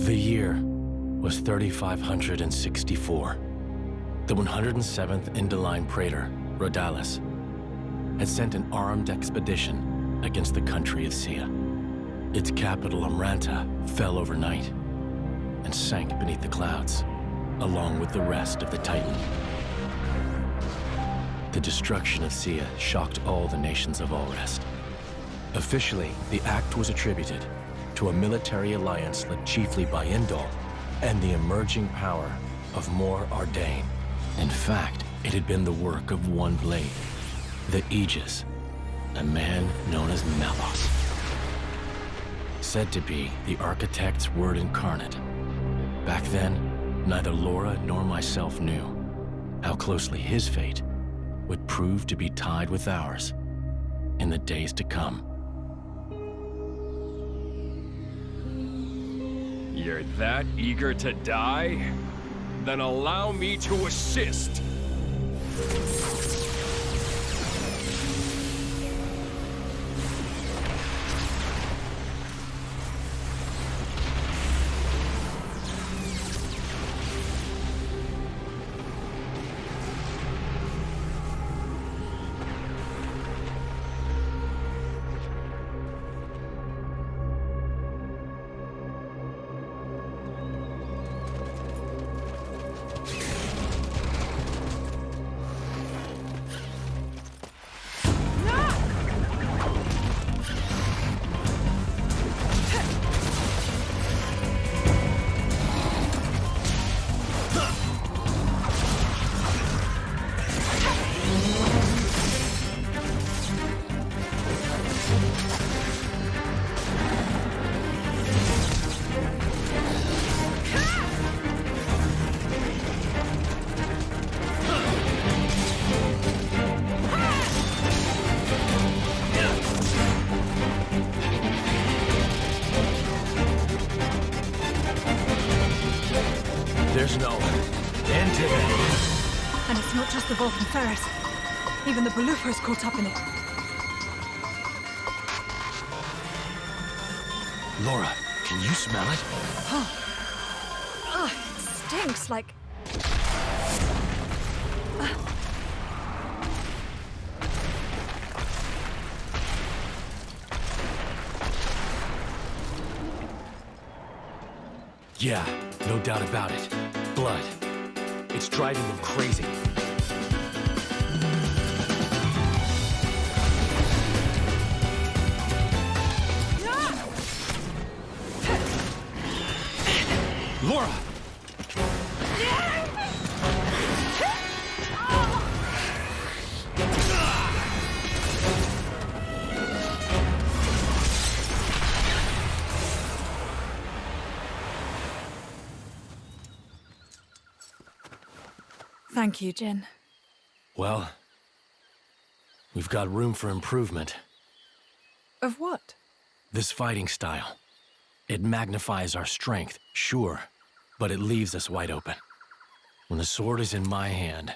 The year was 3564. The 107th Indoline Praetor, Rhodalis, had sent an armed expedition against the country of Sia. Its capital, Amranta, fell overnight and sank beneath the clouds, along with the rest of the Titan. The destruction of Sia shocked all the nations of Allrest. Officially, the act was attributed to a military alliance led chiefly by Indol and the emerging power of Mor Ardain. In fact, it had been the work of one blade, the Aegis, a man known as Malos. Said to be the architect's word incarnate. Back then, neither Laura nor myself knew how closely his fate would prove to be tied with ours in the days to come. You're that eager to die? Then allow me to assist. There's no end to it. And it's not just the Vulcan Ferris. Even the Belufer's caught up in it. Laura, can you smell it? Ugh, it stinks like... Yeah, no doubt about it. Blood. It's driving them crazy. Laura! Thank you, Jin. Well, we've got room for improvement. Of what? This fighting style. It magnifies our strength, sure, but it leaves us wide open. When the sword is in my hand,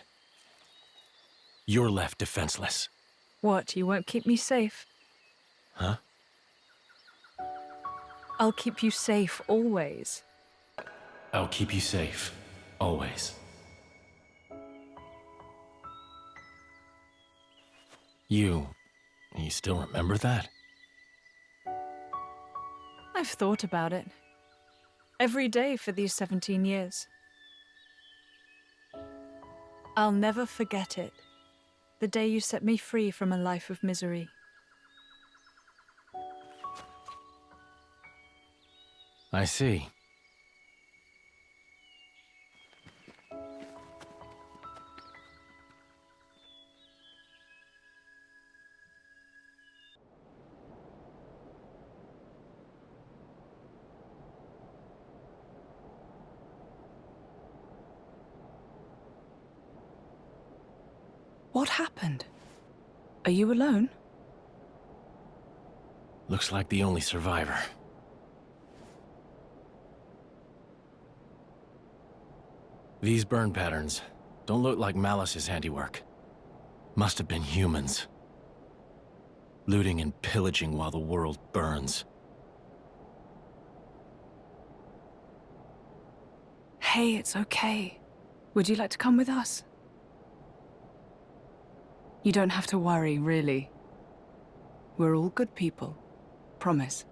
you're left defenseless. What, you won't keep me safe? Huh? I'll keep you safe always. I'll keep you safe, always. You still remember that? I've thought about it. Every day for these 17 years. I'll never forget it. The day you set me free from a life of misery. I see. What happened? Are you alone? Looks like the only survivor. These burn patterns don't look like Malice's handiwork. Must have been humans. Looting and pillaging while the world burns. okay, it's okay. Would you like to come with us? You don't have to worry, really. We're all good people. Promise.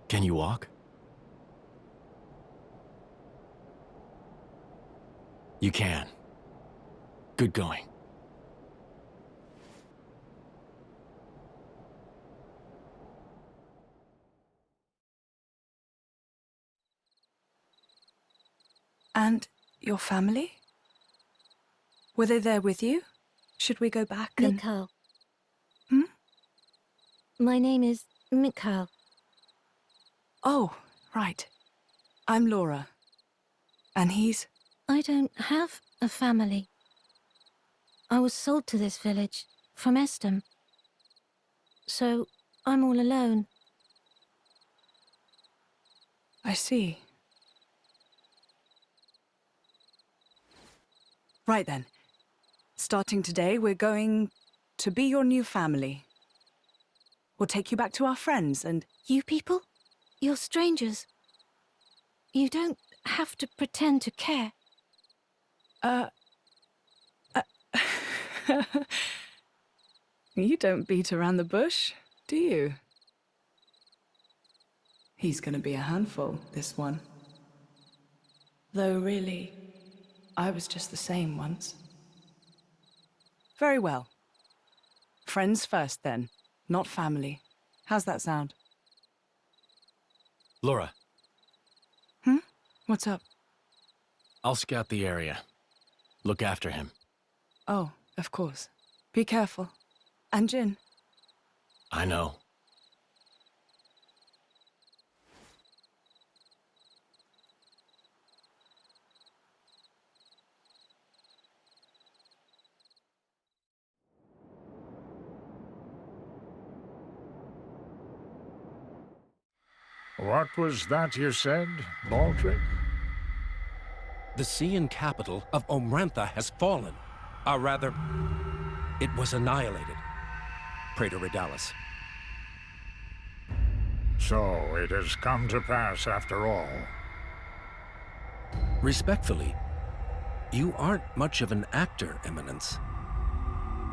Can you walk? You can. Good going. And your family? Were they there with you? Should we go back and... Mikhail. Hmm? My name is Mikhail. Oh, right. I'm Laura. And he's... I don't have a family. I was sold to this village from Estem. So I'm all alone. I see. Right then. Starting today, we're going to be your new family. We'll take you back to our friends and... You people? You're strangers. You don't have to pretend to care. You don't beat around the bush, do you? He's gonna be a handful, this one. Though really, I was just the same once. Very well. Friends first then, not family. How's that sound? Laura, What's up? I'll scout the area. Look after him. Oh, of course. Be careful. And Jin. I know. What was that you said, Baldric? The Cian capital of Omrantha has fallen. Or rather, it was annihilated. Praetor Redalis. So it has come to pass after all. Respectfully, you aren't much of an actor, Eminence.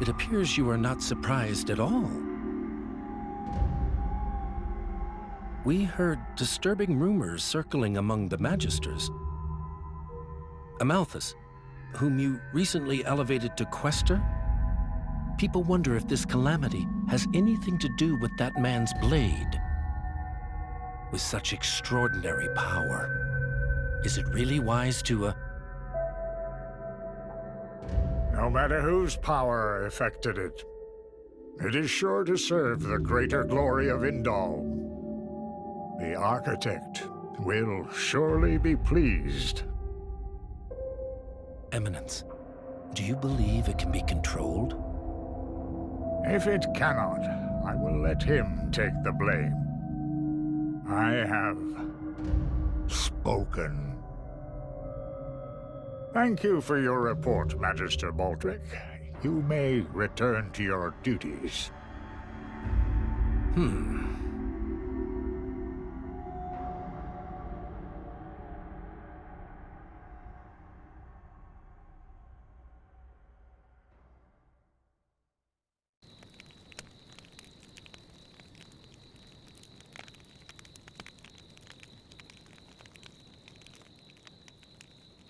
It appears you are not surprised at all. We heard disturbing rumors circling among the Magisters. Amalthus, whom you recently elevated to Quester? People wonder if this calamity has anything to do with that man's blade. With such extraordinary power, is it really wise to, No matter whose power effected it, it is sure to serve the greater glory of Indal. The architect will surely be pleased. Eminence, do you believe it can be controlled? If it cannot, I will let him take the blame. I have spoken. Thank you for your report, Magister Baldric. You may return to your duties.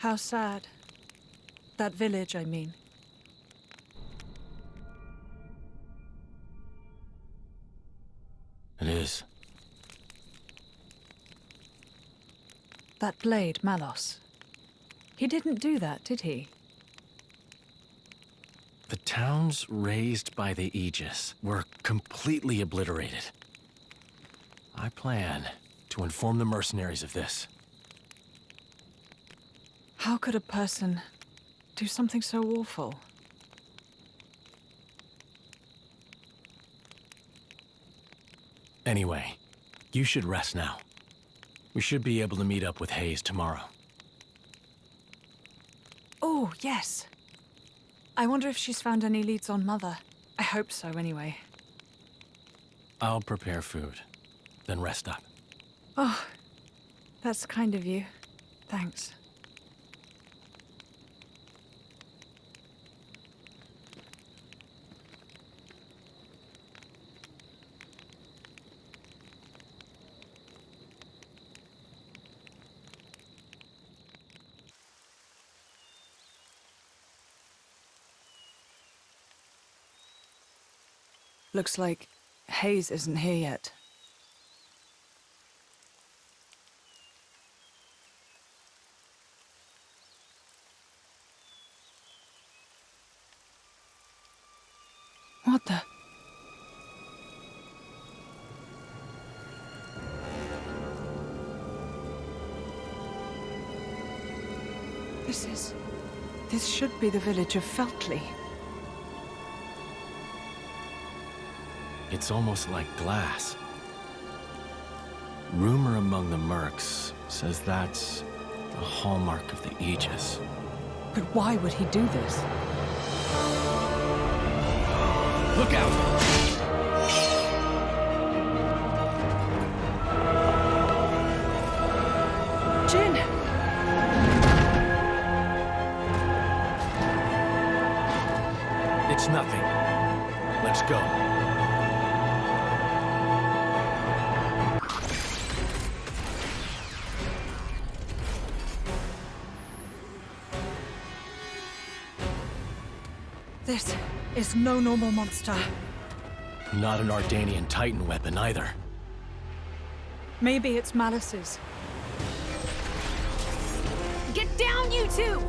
How sad. That village, I mean. It is. That blade, Malos. He didn't do that, did he? The towns raised by the Aegis were completely obliterated. I plan to inform the mercenaries of this. How could a person do something so awful? Anyway, you should rest now. We should be able to meet up with Hayes tomorrow. Oh, yes. I wonder if she's found any leads on Mother. I hope so, anyway. I'll prepare food, then rest up. Oh, that's kind of you. Thanks. Looks like Hayes isn't here yet. What the? This should be the village of Feltley. It's almost like glass. Rumor among the mercs says that's a hallmark of the Aegis. But why would he do this? Look out! Jin! It's nothing. Let's go. This is no normal monster. Not an Ardanian Titan weapon either. Maybe it's Malice's. Get down, you two!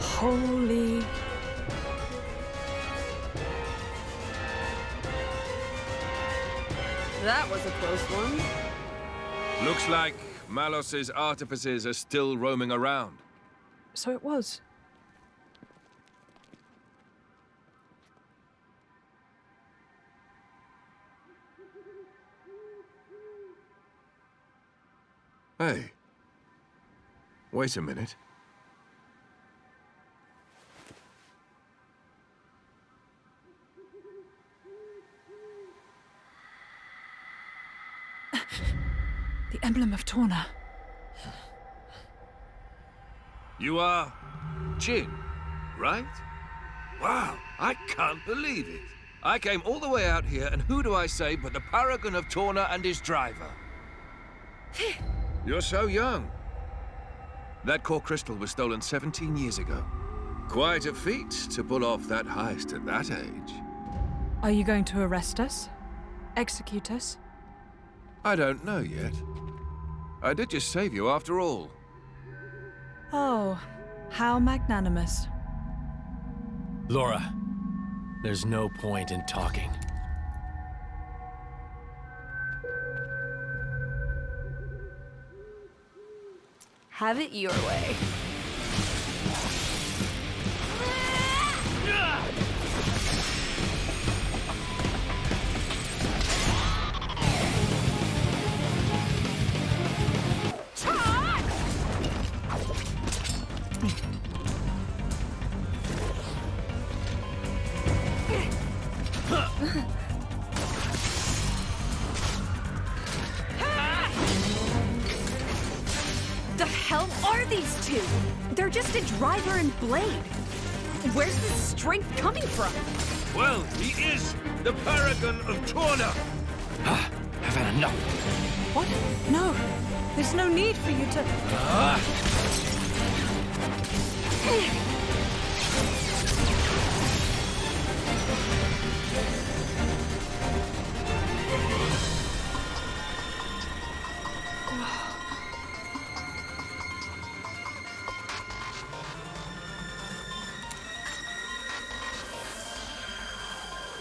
Holy... That was a close one. Looks like Malos's artificers are still roaming around. So it was. Hey. Wait a minute. The emblem of Torna. You are Jin, right? Wow, I can't believe it. I came all the way out here, and who do I say but the paragon of Torna and his driver? You're so young. That core crystal was stolen 17 years ago. Quite a feat to pull off that heist at that age. Are you going to arrest us? Execute us? I don't know yet. I did just save you after all. Oh, how magnanimous. Laura, there's no point in talking. Have it your way. The hell are these two? They're just a driver and blade. Where's this strength coming from? Well, he is the paragon of Torna. I've had enough. What? No. There's no need for you to...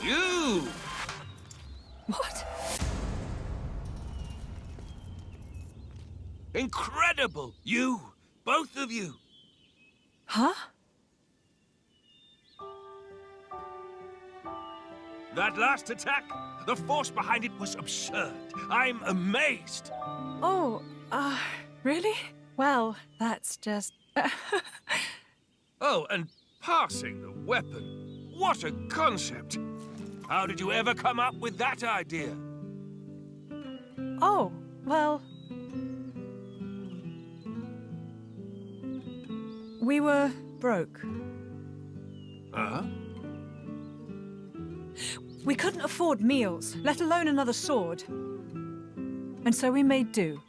You! What? Incredible! You! Both of you! Huh? That last attack, the force behind it was absurd. I'm amazed. Oh, really? Well, that's just... Oh, and passing the weapon. What a concept. How did you ever come up with that idea? Oh, well... We were broke. Huh? We couldn't afford meals, let alone another sword. And so we made do.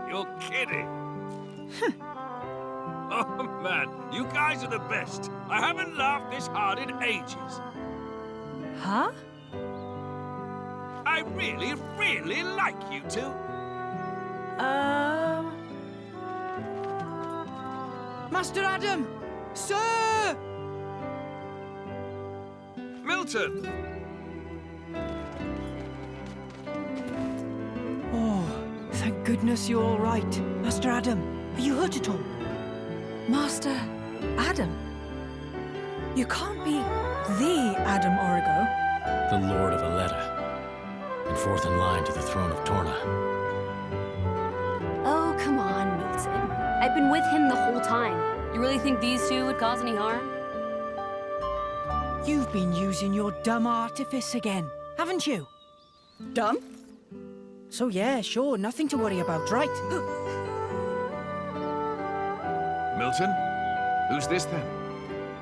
You're kidding. Oh, man, you guys are the best. I haven't laughed this hard in ages. Huh? I really, really like you two. Master Adam! Sir! Milton! Oh, thank goodness you're all right. Master Adam, are you hurt at all? Master Adam? You can't be the Adam Origo. The Lord of Aletta, and fourth in line to the throne of Torna. Oh, come on, Milton. I've been with him the whole time. You really think these two would cause any harm? You've been using your dumb artifice again, haven't you? Dumb? So yeah, sure, nothing to worry about, right? Milton? Who's this then?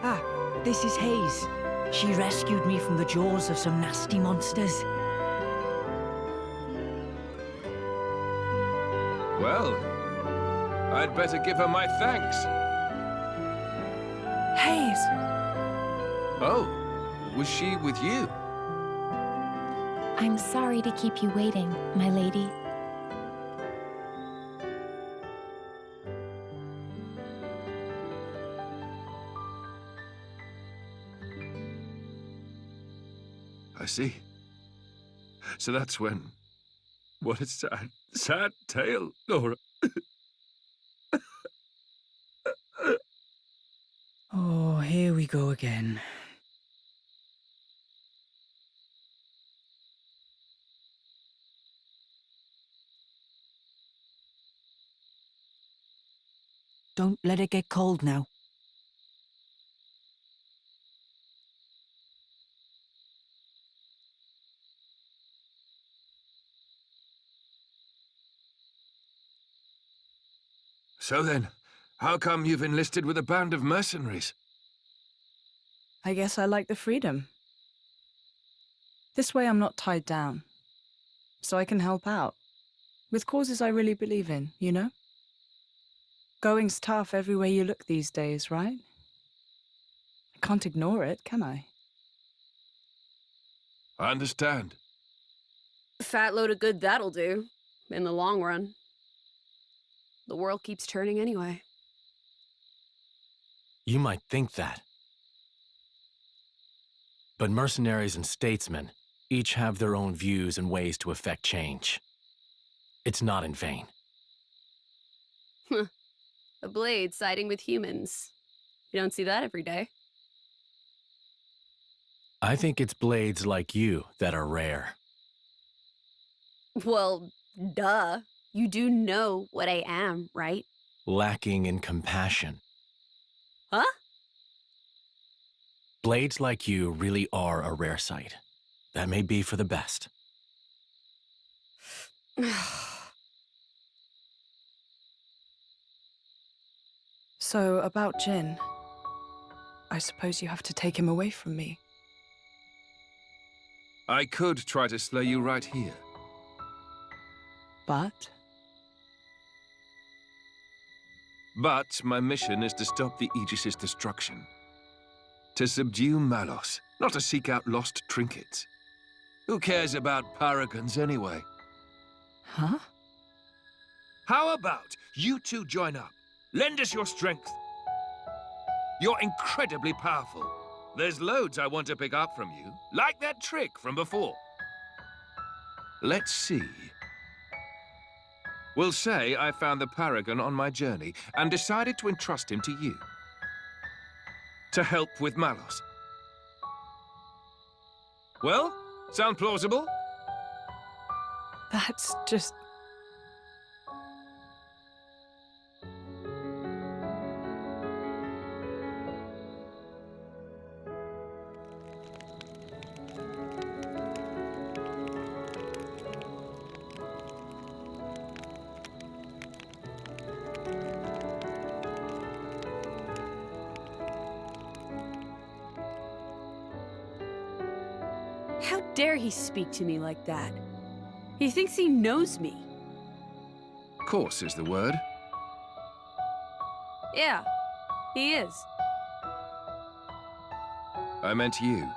Ah, this is Hayes. She rescued me from the jaws of some nasty monsters. Well, I'd better give her my thanks. Hayes! Oh, was she with you? I'm sorry to keep you waiting, my lady. I see. So that's when... What a sad, sad tale, Laura. Oh, here we go again. Don't let it get cold now. So then, how come you've enlisted with a band of mercenaries? I guess I like the freedom. This way I'm not tied down. So I can help out. With causes I really believe in, you know? Going's tough everywhere you look these days, right? I can't ignore it, can I? I understand. Fat load of good that'll do, in the long run. The world keeps turning anyway. You might think that. But mercenaries and statesmen each have their own views and ways to effect change. It's not in vain. A blade siding with humans. You don't see that every day. I think it's blades like you that are rare. Well, duh. You do know what I am, right? Lacking in compassion. Huh? Blades like you really are a rare sight. That may be for the best. So, about Jin. I suppose you have to take him away from me. I could try to slay you right here. But? But my mission is to stop the Aegis's destruction. To subdue Malos, not to seek out lost trinkets. Who cares about paragons anyway? Huh? How about you two join up? Lend us your strength. You're incredibly powerful. There's loads I want to pick up from you, like that trick from before. Let's see. We'll say I found the Paragon on my journey and decided to entrust him to you. To help with Malos. Well, sound plausible? That's just... How dare he speak to me like that? He thinks he knows me. Course is the word. Yeah, he is. I meant you.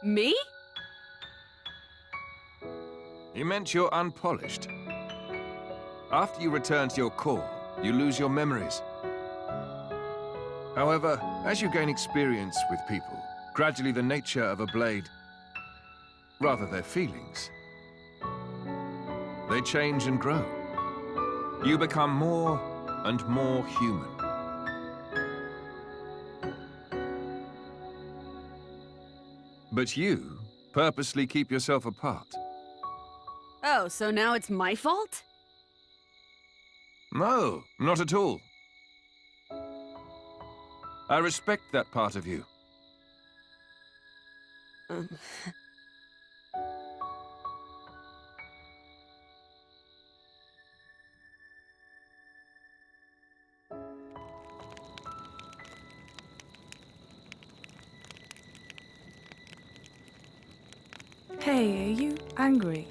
Me? He meant you're unpolished. After you return to your core, you lose your memories. However, as you gain experience with people, gradually the nature of a blade, rather their feelings, they change and grow. You become more and more human. But you purposely keep yourself apart. Oh, so now it's my fault? No, not at all. I respect that part of you. Hey, are you angry?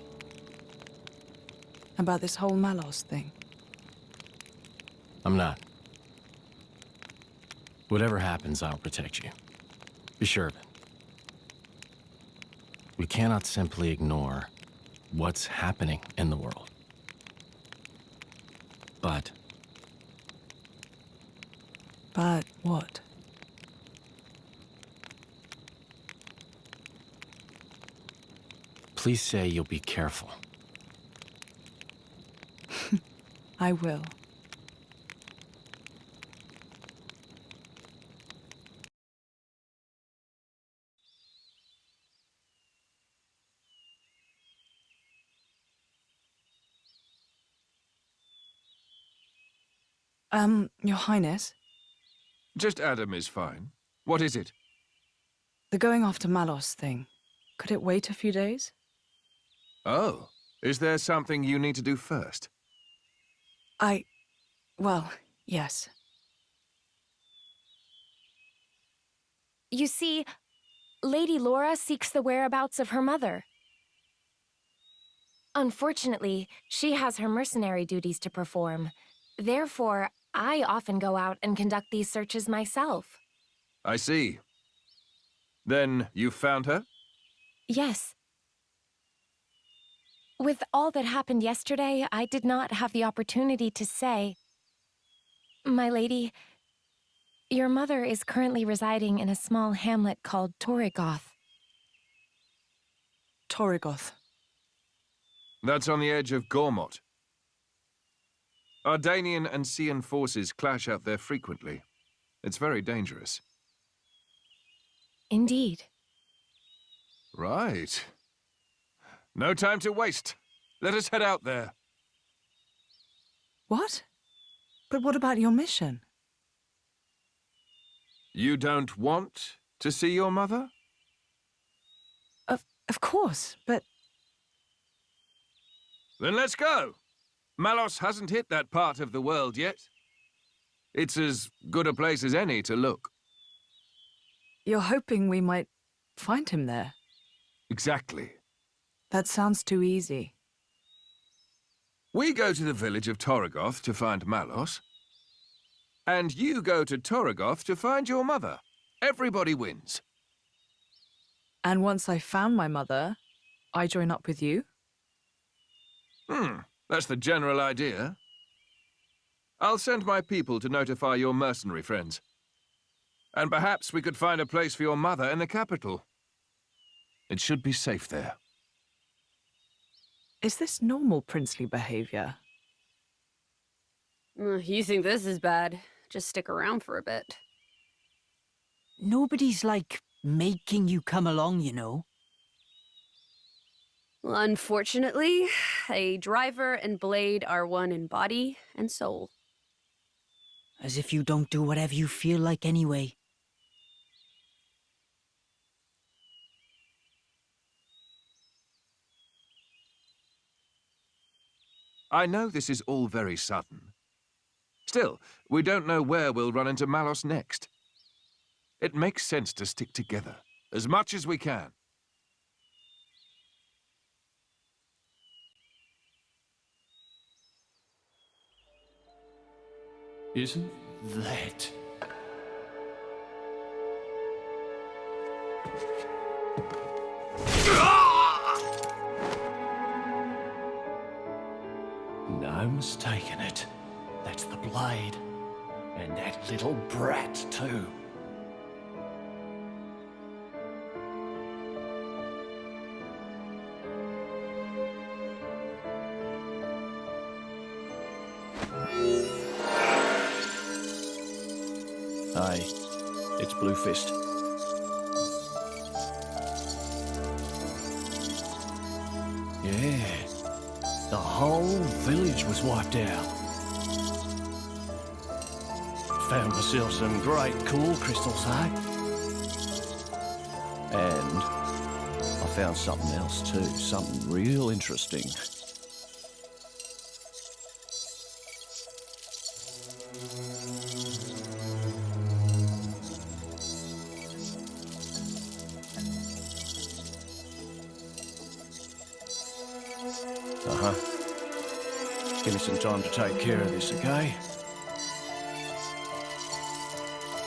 About this whole Malos thing? I'm not. Whatever happens, I'll protect you. Be sure of it. We cannot simply ignore what's happening in the world. But what? please say you'll be careful. I will. Your Highness, Just Adam is fine. What is it? the going after Malos thing, could it wait a few days? Oh, is there something you need to do first? Well, yes. You see, Lady Laura seeks the whereabouts of her mother. Unfortunately, she has her mercenary duties to perform. Therefore, I often go out and conduct these searches myself. I see. Then you found her? Yes. With all that happened yesterday, I did not have the opportunity to say. My lady, your mother is currently residing in a small hamlet called Torrigoth. Torrigoth. That's on the edge of Gormott. Ardanian and Cian forces clash out there frequently. It's very dangerous. Indeed. Right. No time to waste. Let us head out there. What? But what about your mission? You don't want to see your mother? Of course, but... Then let's go. Malos hasn't hit that part of the world yet. It's as good a place as any to look. You're hoping we might find him there? Exactly. That sounds too easy. We go to the village of Torrigoth to find Malos. And you go to Torrigoth to find your mother. Everybody wins. And once I found my mother, I join up with you? That's the general idea. I'll send my people to notify your mercenary friends. And perhaps we could find a place for your mother in the capital. It should be safe there. Is this normal princely behavior? You think this is bad? Just stick around for a bit. Nobody's, like, making you come along, you know. Well, unfortunately, a driver and blade are one in body and soul. As if you don't do whatever you feel like anyway. I know this is all very sudden. Still, we don't know where we'll run into Malos next. It makes sense to stick together, as much as we can. Isn't that... No mistaking it. That's the blade. And that little brat, too. Hey, it's Bluefist. Yeah, the whole village was wiped out. Found myself some great cool crystals, eh? And I found something else too, something real interesting. Give me some time to take care of this, okay?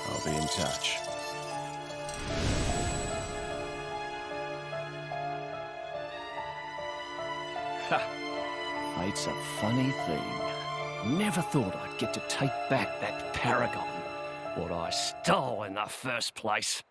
I'll be in touch. Ha! Fate's a funny thing. Never thought I'd get to take back that paragon, what I stole in the first place.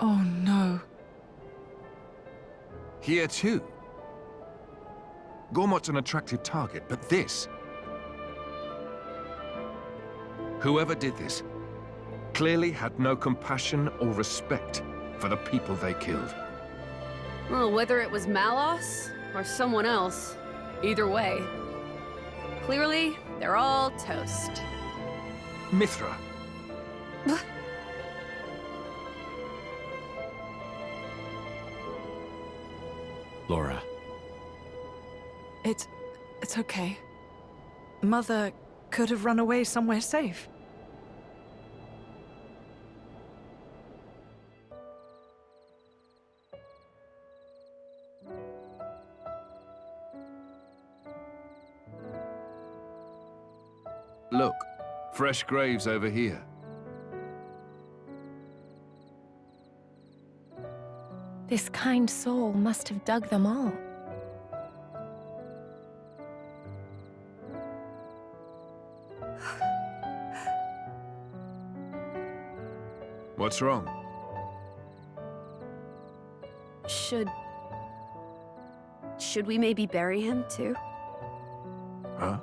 Oh no. Here too. Gormot's an attractive target, but this... Whoever did this clearly had no compassion or respect for the people they killed. Well, whether it was Malos or someone else, either way, clearly they're all toast. Mithra. Laura. It's okay. Mother could have run away somewhere safe. Look, fresh graves over here. This kind soul must have dug them all. What's wrong? Should we maybe bury him, too? Huh?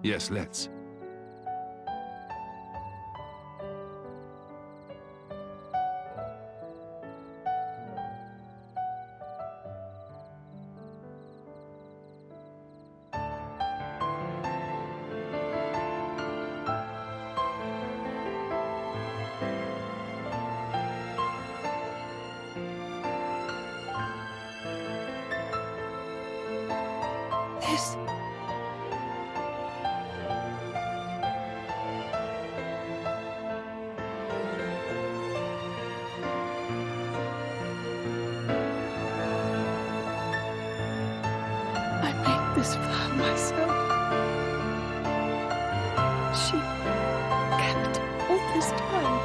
Yes, let's. This... I made this for her myself. She kept all this time.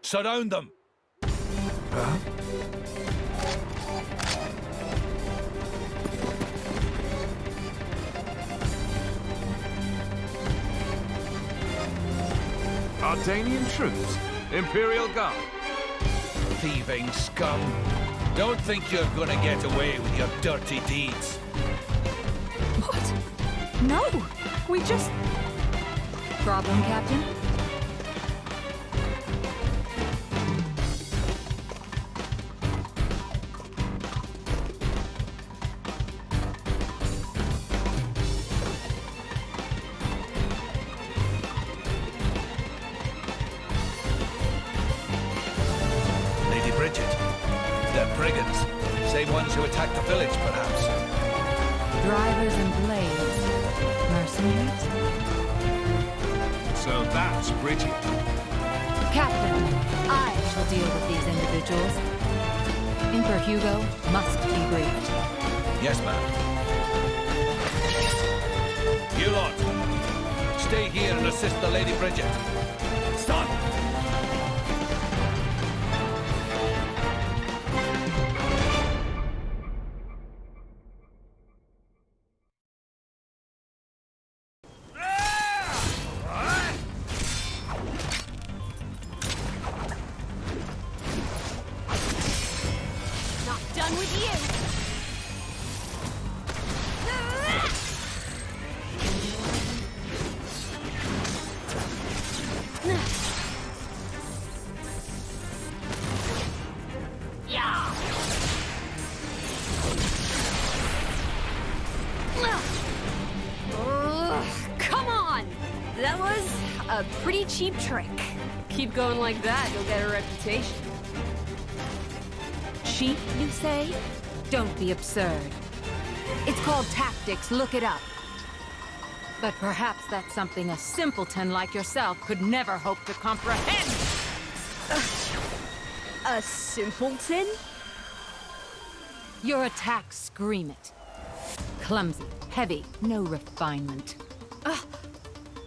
Surround them! Huh? Ardanian troops? Imperial Guard? Thieving scum! Don't think you're gonna get away with your dirty deeds. What? No! We just... Problem, Captain? Ones who attacked the village, perhaps. Drivers and blades. Mercenaries? So that's Bridget. Captain, I shall deal with these individuals. Emperor Hugo must be briefed. Yes, ma'am. You lot, stay here and assist the Lady Bridget. Son! That was a pretty cheap trick. Keep going like that, you'll get a reputation. Cheap, you say? Don't be absurd. It's called tactics, look it up. But perhaps that's something a simpleton like yourself could never hope to comprehend! A simpleton? Your attacks scream it. Clumsy, heavy, no refinement.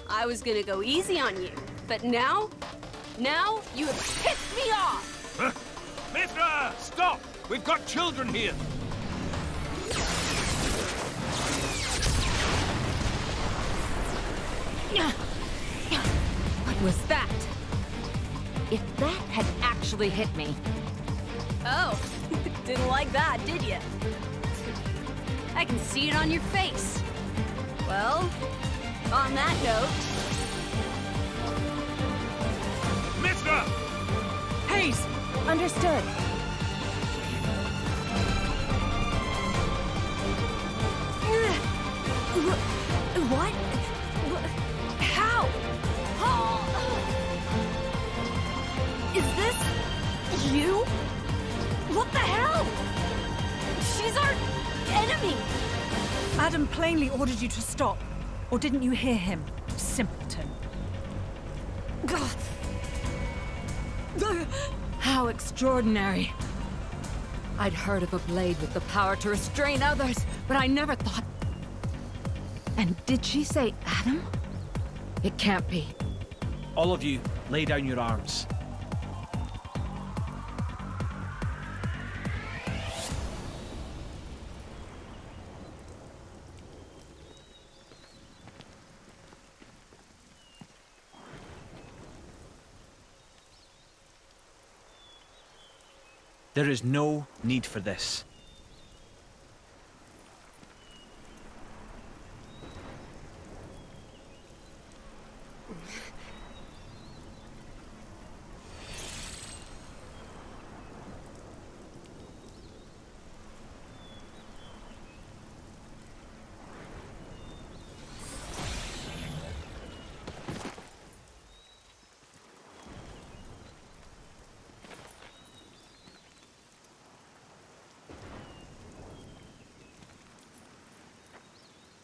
I was gonna go easy on you, but now you have pissed me off! Mithra, stop! We've got children here! What was that? If that had actually hit me... Oh, didn't like that, did you? I can see it on your face. Well, on that note... Mithra! Hayes! Understood. What? How? Oh. Is this you? What the hell? She's our enemy. Adam plainly ordered you to stop. Or didn't you hear him? Simpleton. How extraordinary. I'd heard of a blade with the power to restrain others, but I never thought... And did she say Adam? It can't be. All of you, lay down your arms. There is no need for this.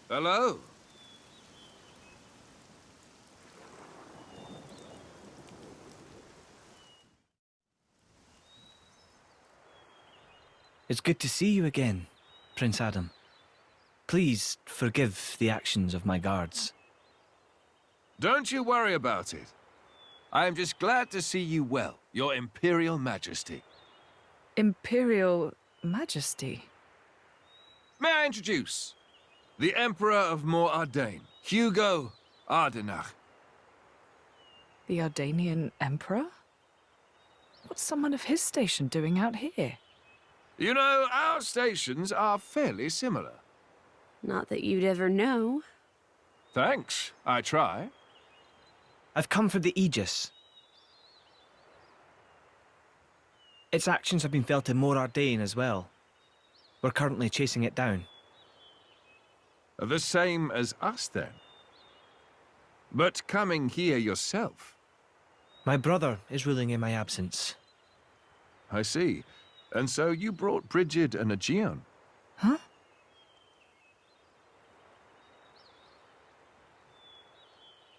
Hello? It's good to see you again, Prince Adam. Please forgive the actions of my guards. Don't you worry about it. I am just glad to see you well, Your Imperial Majesty. Imperial Majesty? May I introduce? The Emperor of Mor-Ardain, Hugo Ardenach. The Ardanian Emperor? What's someone of his station doing out here? You know, our stations are fairly similar. Not that you'd ever know. Thanks, I try. I've come for the Aegis. Its actions have been felt in Mor-Ardain as well. We're currently chasing it down. The same as us, then. But coming here yourself. My brother is ruling in my absence. I see. And so you brought Brigid and Aegeon. Huh?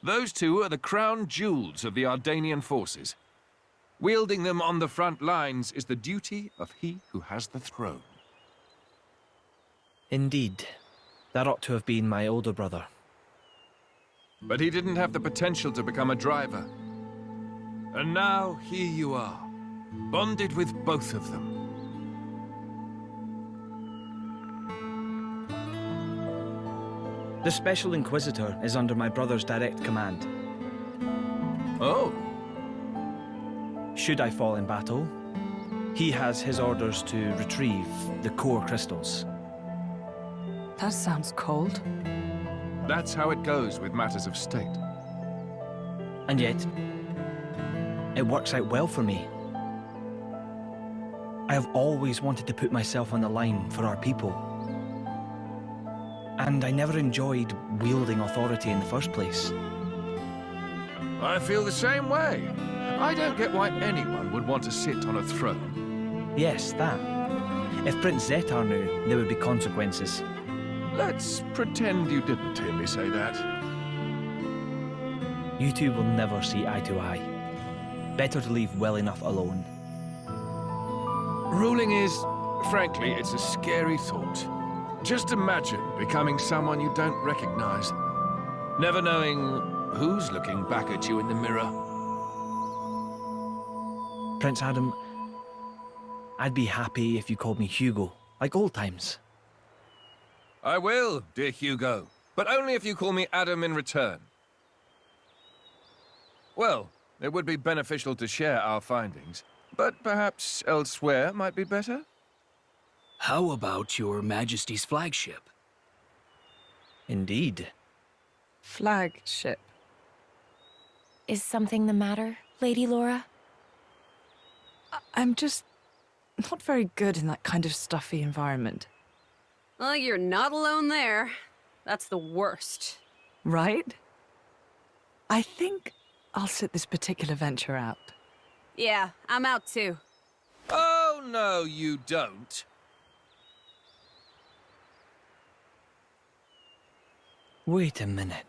Those two are the crown jewels of the Ardanian forces. Wielding them on the front lines is the duty of he who has the throne. Indeed. That ought to have been my older brother. But he didn't have the potential to become a driver. And now, here you are, bonded with both of them. The Special Inquisitor is under my brother's direct command. Oh. Should I fall in battle, he has his orders to retrieve the core crystals. That sounds cold. That's how it goes with matters of state. And yet, it works out well for me. I have always wanted to put myself on the line for our people. And I never enjoyed wielding authority in the first place. I feel the same way. I don't get why anyone would want to sit on a throne. Yes, that. If Prince Zetar knew, there would be consequences. Let's pretend you didn't hear me say that. You two will never see eye to eye. Better to leave well enough alone. Ruling is, frankly, it's a scary thought. Just imagine becoming someone you don't recognize. Never knowing who's looking back at you in the mirror. Prince Adam, I'd be happy if you called me Hugo, like old times. I will, dear Hugo, but only if you call me Adam in return. Well, it would be beneficial to share our findings, but perhaps elsewhere might be better? How about your Majesty's flagship? Indeed. Flagship. Is something the matter, Lady Laura? I'm just not very good in that kind of stuffy environment. Well, you're not alone there. That's the worst. Right? I think I'll sit this particular venture out. Yeah, I'm out too. Oh, no, you don't. Wait a minute.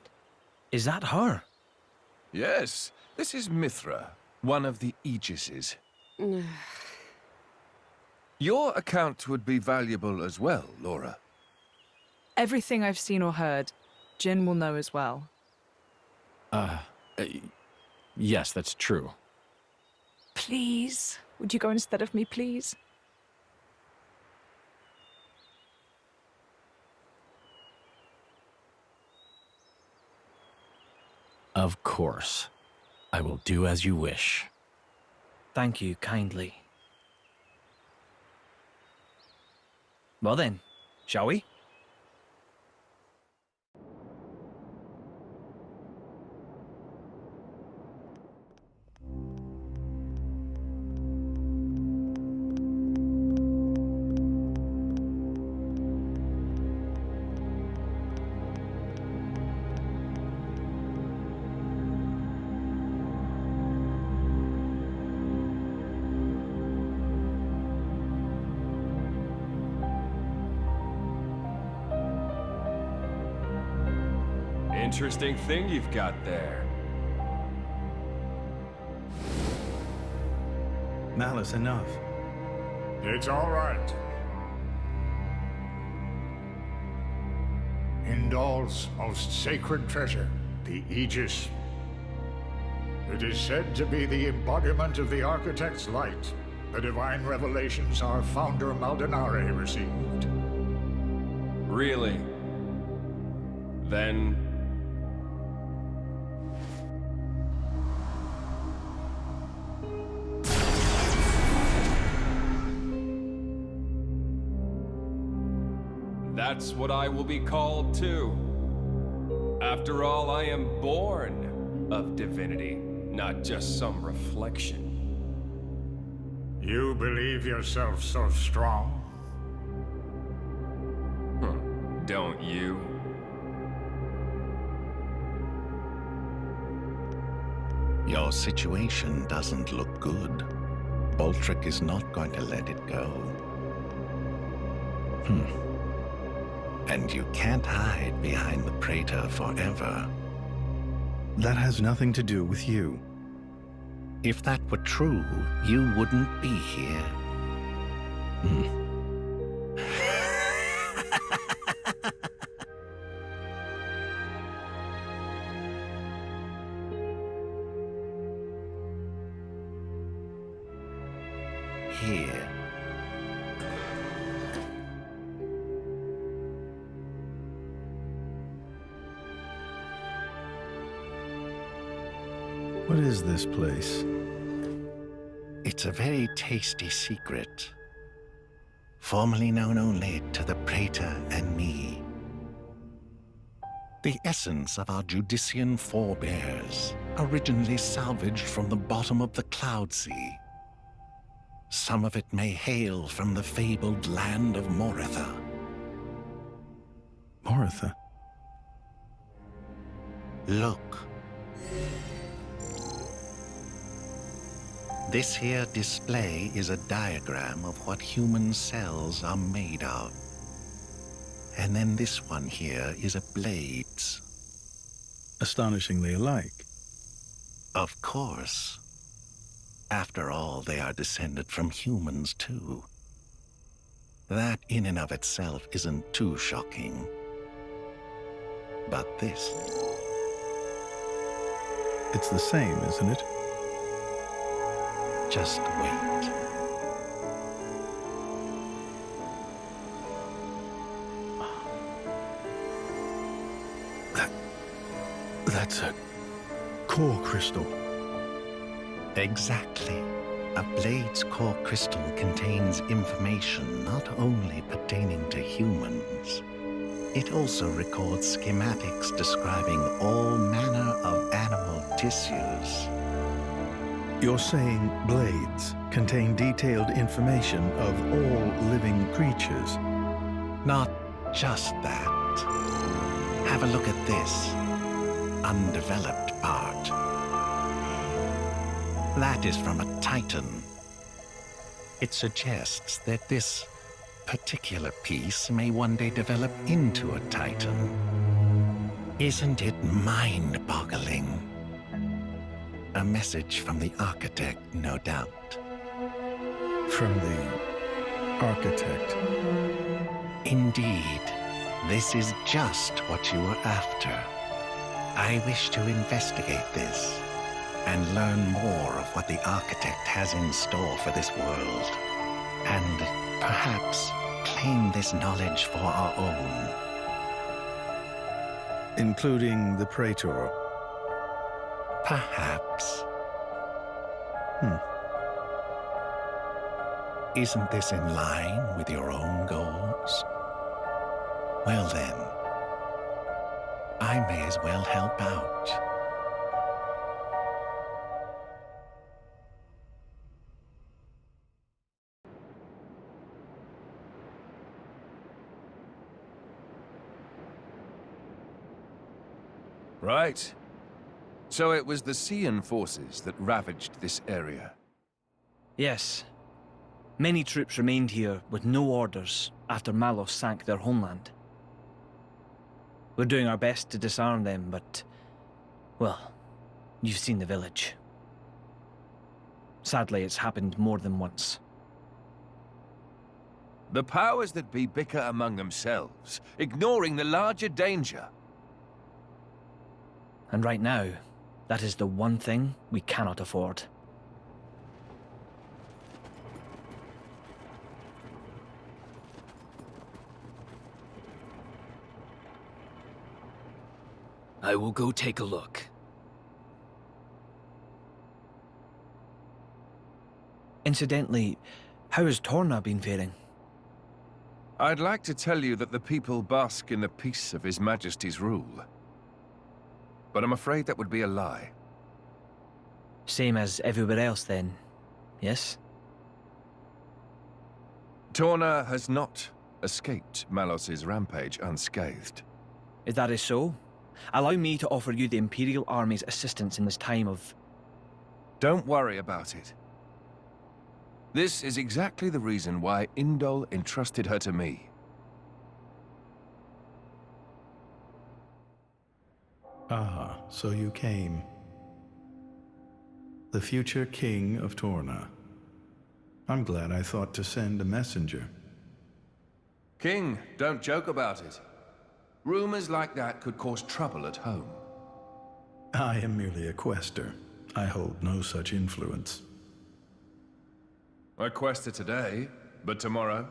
Is that her? Yes, this is Mithra, one of the Aegises. Your account would be valuable as well, Laura. Everything I've seen or heard, Jin will know as well. Yes, that's true. Please, would you go instead of me, please? Of course. I will do as you wish. Thank you kindly. Well then, shall we? Interesting thing you've got there. Malice enough. It's all right. Indal's most sacred treasure, the Aegis. It is said to be the embodiment of the Architect's light, the divine revelations our founder Maldonare received. Really? Then... that's what I will be called too. After all, I am born of divinity, not just some reflection. You believe yourself so strong? Don't you? Your situation doesn't look good. Boltrick is not going to let it go. And you can't hide behind the Praetor forever. That has nothing to do with you. If that were true, you wouldn't be here. Here. What is this place? It's a very tasty secret. Formerly known only to the Praetor and me. The essence of our Judician forebears, originally salvaged from the bottom of the Cloud Sea. Some of it may hail from the fabled land of Moritha. Moritha? Look. This here display is a diagram of what human cells are made of. And then this one here is a blades. Astonishingly alike. Of course. After all, they are descended from humans too. That in and of itself isn't too shocking. But this... It's the same, isn't it? Just wait. That's a core crystal. Exactly. A blade's core crystal contains information not only pertaining to humans. It also records schematics describing all manner of animal tissues. You're saying blades contain detailed information of all living creatures? Not just that. Have a look at this undeveloped part. That is from a Titan. It suggests that this particular piece may one day develop into a Titan. Isn't it mind-boggling? A message from the architect, no doubt. From the architect? Indeed. This is just what you were after. I wish to investigate this and learn more of what the architect has in store for this world. And perhaps claim this knowledge for our own. Including the Praetor? Perhaps. Isn't this in line with your own goals? Well then, I may as well help out. Right. So it was the Xeon forces that ravaged this area. Yes. Many troops remained here with no orders after Malos sank their homeland. We're doing our best to disarm them, but... well, you've seen the village. Sadly, it's happened more than once. The powers that be bicker among themselves, ignoring the larger danger. And right now, that is the one thing we cannot afford. I will go take a look. Incidentally, how has Torna been faring? I'd like to tell you that the people bask in the peace of His Majesty's rule. But I'm afraid that would be a lie. Same as everywhere else then, yes? Torna has not escaped Malos's rampage unscathed. If that is so, allow me to offer you the Imperial Army's assistance in this time of... Don't worry about it. This is exactly the reason why Indol entrusted her to me. Ah, so you came. The future king of Torna. I'm glad I thought to send a messenger. King, don't joke about it. Rumors like that could cause trouble at home. I am merely a quester. I hold no such influence. I quest it today, but tomorrow?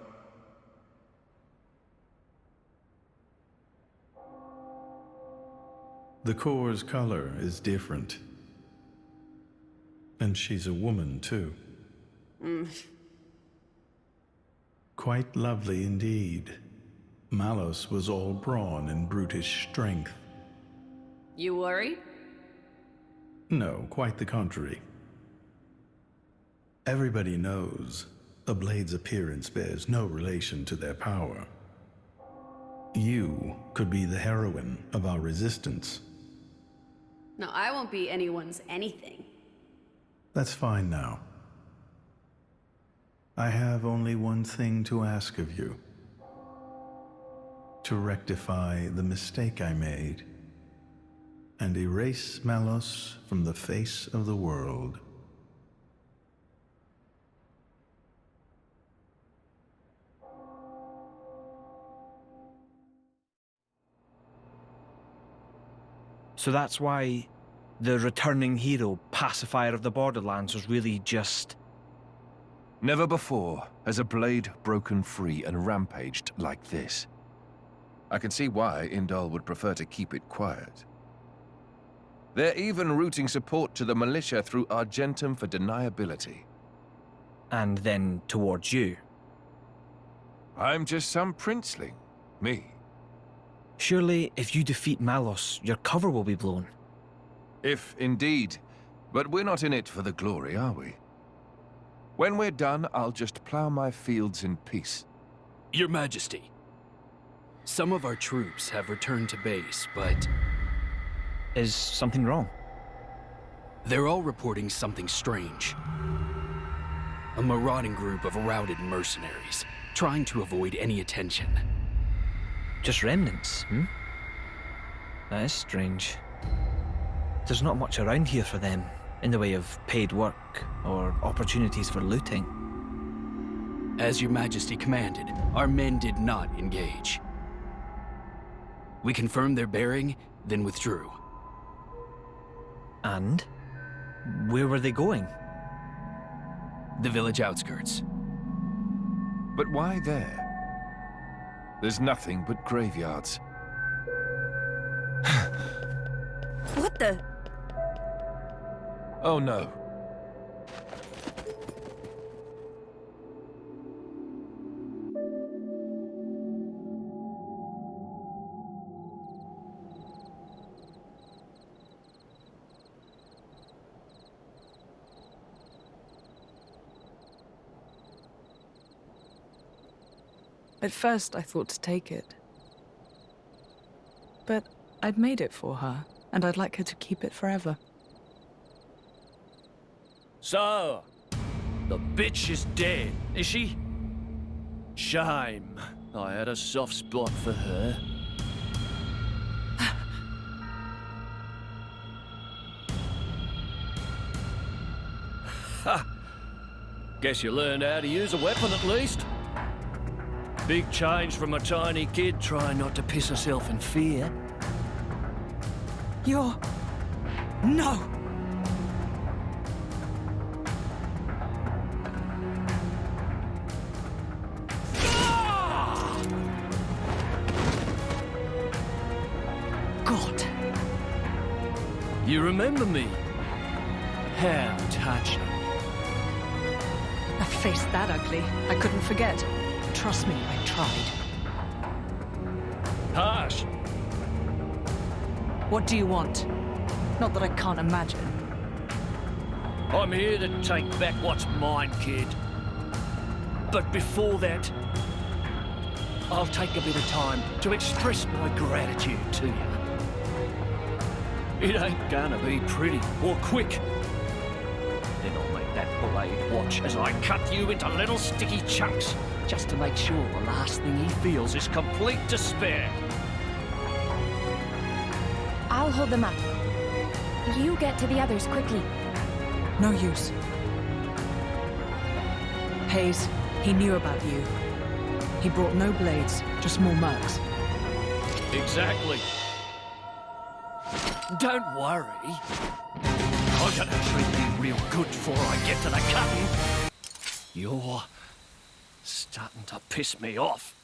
The core's color is different. And she's a woman, too. Quite lovely indeed. Malos was all brawn and brutish strength. You worried? No, quite the contrary. Everybody knows a blade's appearance bears no relation to their power. You could be the heroine of our resistance. No, I won't be anyone's anything. That's fine now. I have only one thing to ask of you. To rectify the mistake I made and erase Malos from the face of the world. So that's why the returning hero, pacifier of the Borderlands, was really just... Never before has a blade broken free and rampaged like this. I can see why Indol would prefer to keep it quiet. They're even routing support to the militia through Argentum for deniability. And then towards you. I'm just some princeling. Me. Surely, if you defeat Malos, your cover will be blown. If indeed. But we're not in it for the glory, are we? When we're done, I'll just plow my fields in peace. Your Majesty, some of our troops have returned to base, but... Is something wrong? They're all reporting something strange. A marauding group of routed mercenaries, trying to avoid any attention. Just remnants, That is strange. There's not much around here for them, in the way of paid work or opportunities for looting. As your majesty commanded, our men did not engage. We confirmed their bearing, then withdrew. And? Where were they going? The village outskirts. But why there? There's nothing but graveyards. What the? Oh no. At first, I thought to take it. But I'd made it for her, and I'd like her to keep it forever. So, the bitch is dead, is she? Shame. I had a soft spot for her. Ha! Guess you learned how to use a weapon at least. Big change from a tiny kid trying not to piss herself in fear. You're... No! God! You remember me? How touching. A face that ugly, I couldn't forget. Trust me, I tried. Harsh. What do you want? Not that I can't imagine. I'm here to take back what's mine, kid. But before that, I'll take a bit of time to express my gratitude to you. It ain't gonna be pretty or quick. Then I'll make that blade watch as I cut you into little sticky chunks, just to make sure the last thing he feels is complete despair. I'll hold them up. You get to the others quickly. No use. Hayes, he knew about you. He brought no blades, just more mercs. Exactly. Don't worry. I'm gonna treat you real good before I get to the cutting. You're starting to piss me off.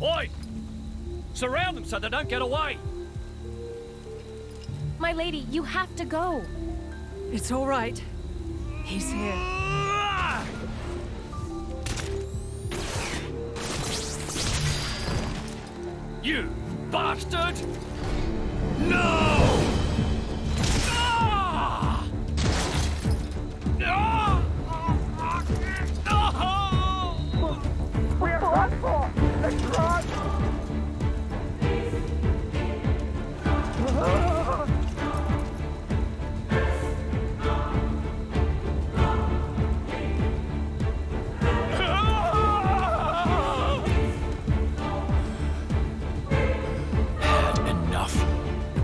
Oi! Surround them so they don't get away! My lady, you have to go. It's all right. He's here. You bastard! No! Ah! Ah! No! We're run for! Let's run!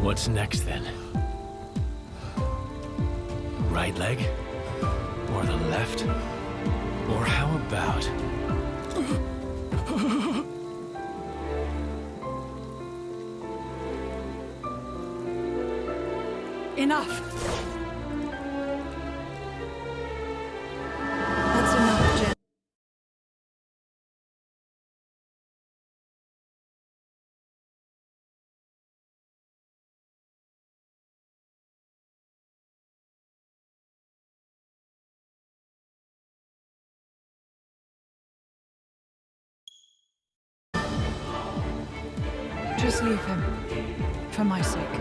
What's next, then? Right leg? Or the left? Or how about... Enough! That's enough, Jen. Just leave him. For my sake.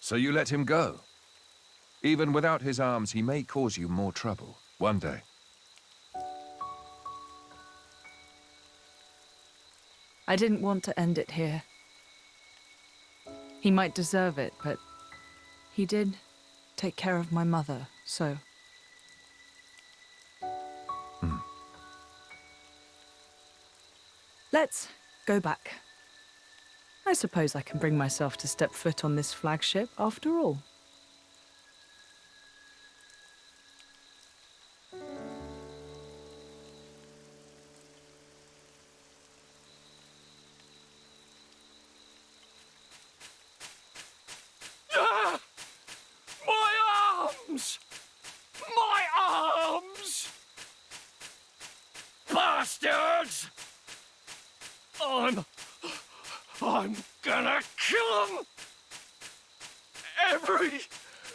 So you let him go? Even without his arms, he may cause you more trouble one day. I didn't want to end it here. He might deserve it, but he did take care of my mother, so... Let's go back. I suppose I can bring myself to step foot on this flagship after all. Ah! My arms! My arms! Bastards! I'm gonna kill them! Every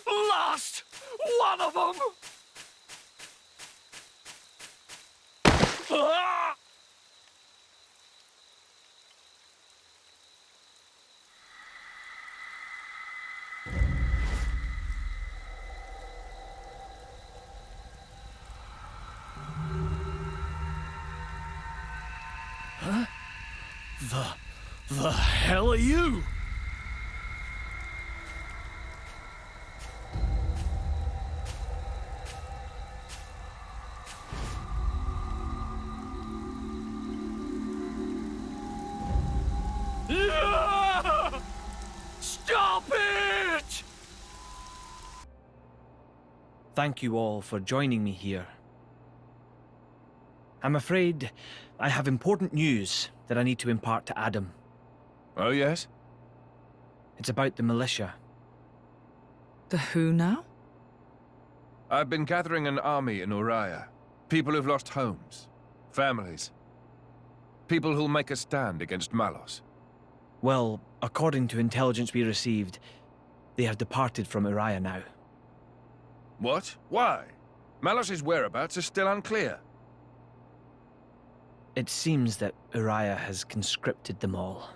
last one of them! Ah! Huh? The hell are you? Ah! Stop it! Thank you all for joining me here. I'm afraid I have important news that I need to impart to Adam. Oh, yes? It's about the militia. The who now? I've been gathering an army in Uriah. People who've lost homes, families. People who'll make a stand against Malos. Well, according to intelligence we received, they have departed from Uriah now. What? Why? Malos's whereabouts are still unclear. It seems that Uriah has conscripted them all.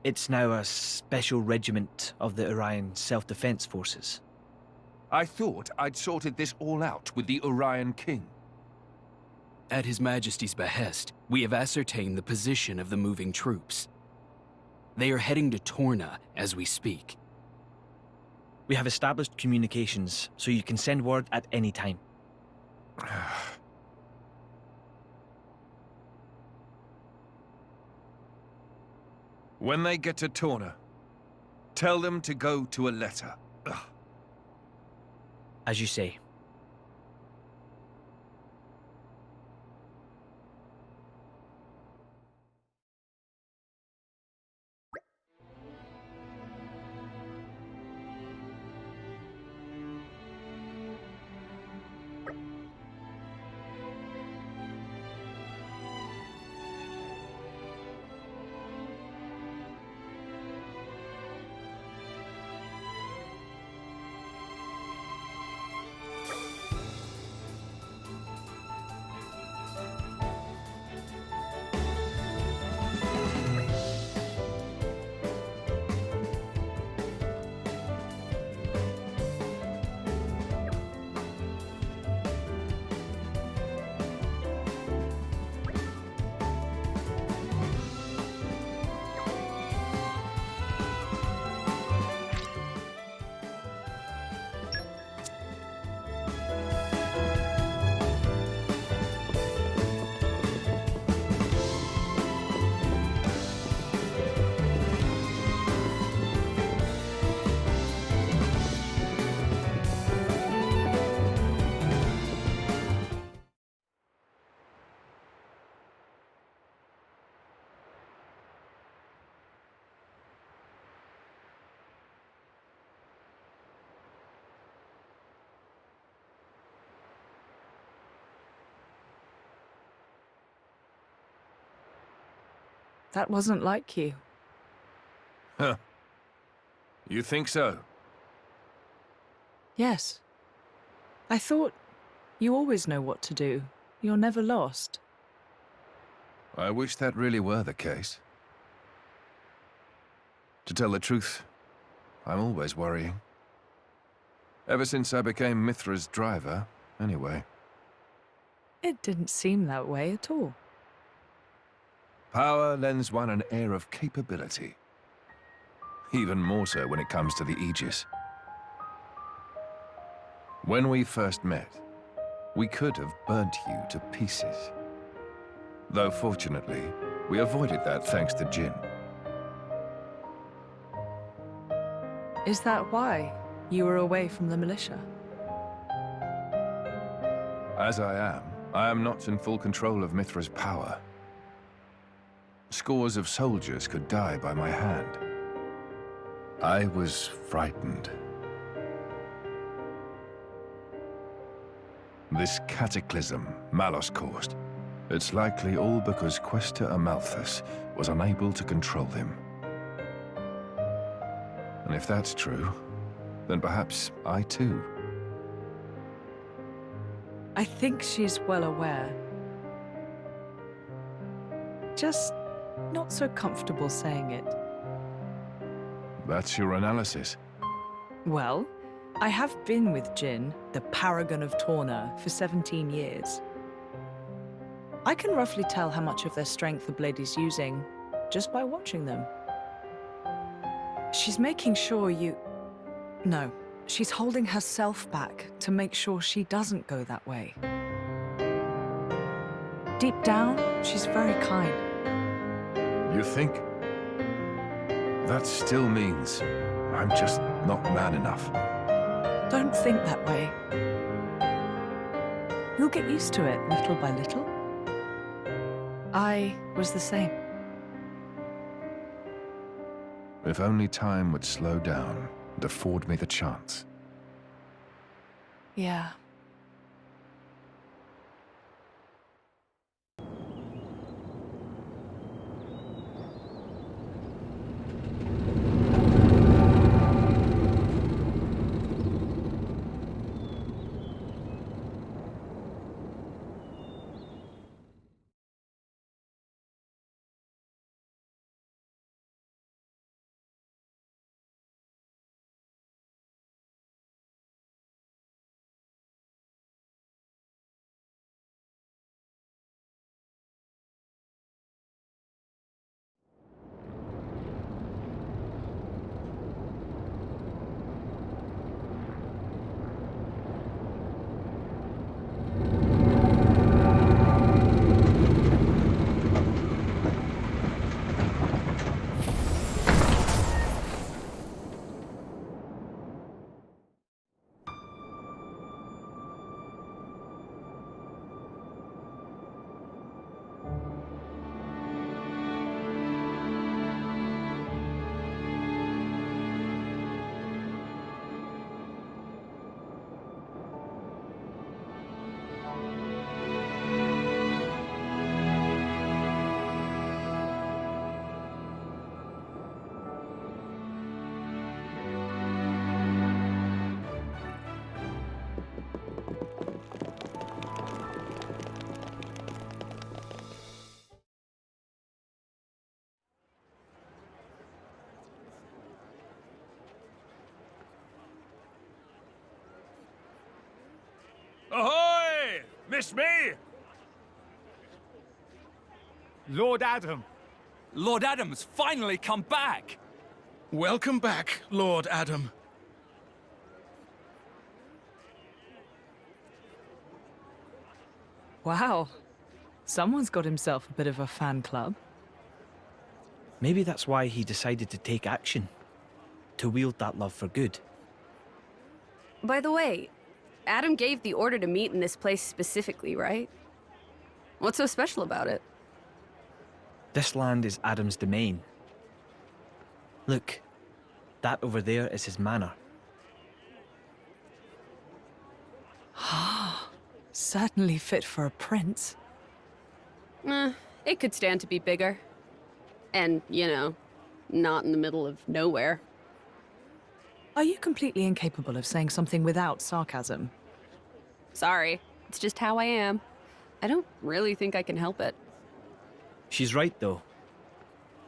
It's now a special regiment of the Urian Self-Defense Forces. I thought I'd sorted this all out with the Urian King. At His Majesty's behest, we have ascertained the position of the moving troops. They are heading to Torna as we speak. We have established communications, so you can send word at any time. When they get to Torna, tell them to go to a letter. Ugh. As you say. That wasn't like you. Huh. You think so? Yes. I thought you always know what to do. You're never lost. I wish that really were the case. To tell the truth, I'm always worrying. Ever since I became Mithra's driver, anyway. It didn't seem that way at all. Power lends one an air of capability. Even more so when it comes to the Aegis. When we first met, we could have burnt you to pieces. Though fortunately, we avoided that thanks to Jin. Is that why you were away from the militia? As I am not in full control of Mithra's power. Scores of soldiers could die by my hand. I was frightened. This cataclysm Malos caused, it's likely all because Questa Amalthus was unable to control him. And if that's true, then perhaps I too. I think she's well aware. Just not so comfortable saying it. That's your analysis. Well, I have been with Jin, the paragon of Torna, for 17 years. I can roughly tell how much of their strength the Blade is using just by watching them. She's making sure you... No, she's holding herself back to make sure she doesn't go that way. Deep down, she's very kind. You think? That still means I'm just not man enough. Don't think that way. You'll get used to it little by little. I was the same. If only time would slow down and afford me the chance. Yeah. Ahoy! Miss me? Lord Adam. Lord Adam's finally come back! Welcome back, Lord Adam. Wow. Someone's got himself a bit of a fan club. Maybe that's why he decided to take action. To wield that love for good. By the way, Adam gave the order to meet in this place specifically, right? What's so special about it? This land is Adam's domain. Look, that over there is his manor. Certainly fit for a prince. It could stand to be bigger. And, you know, not in the middle of nowhere. Are you completely incapable of saying something without sarcasm? Sorry, it's just how I am. I don't really think I can help it. She's right, though.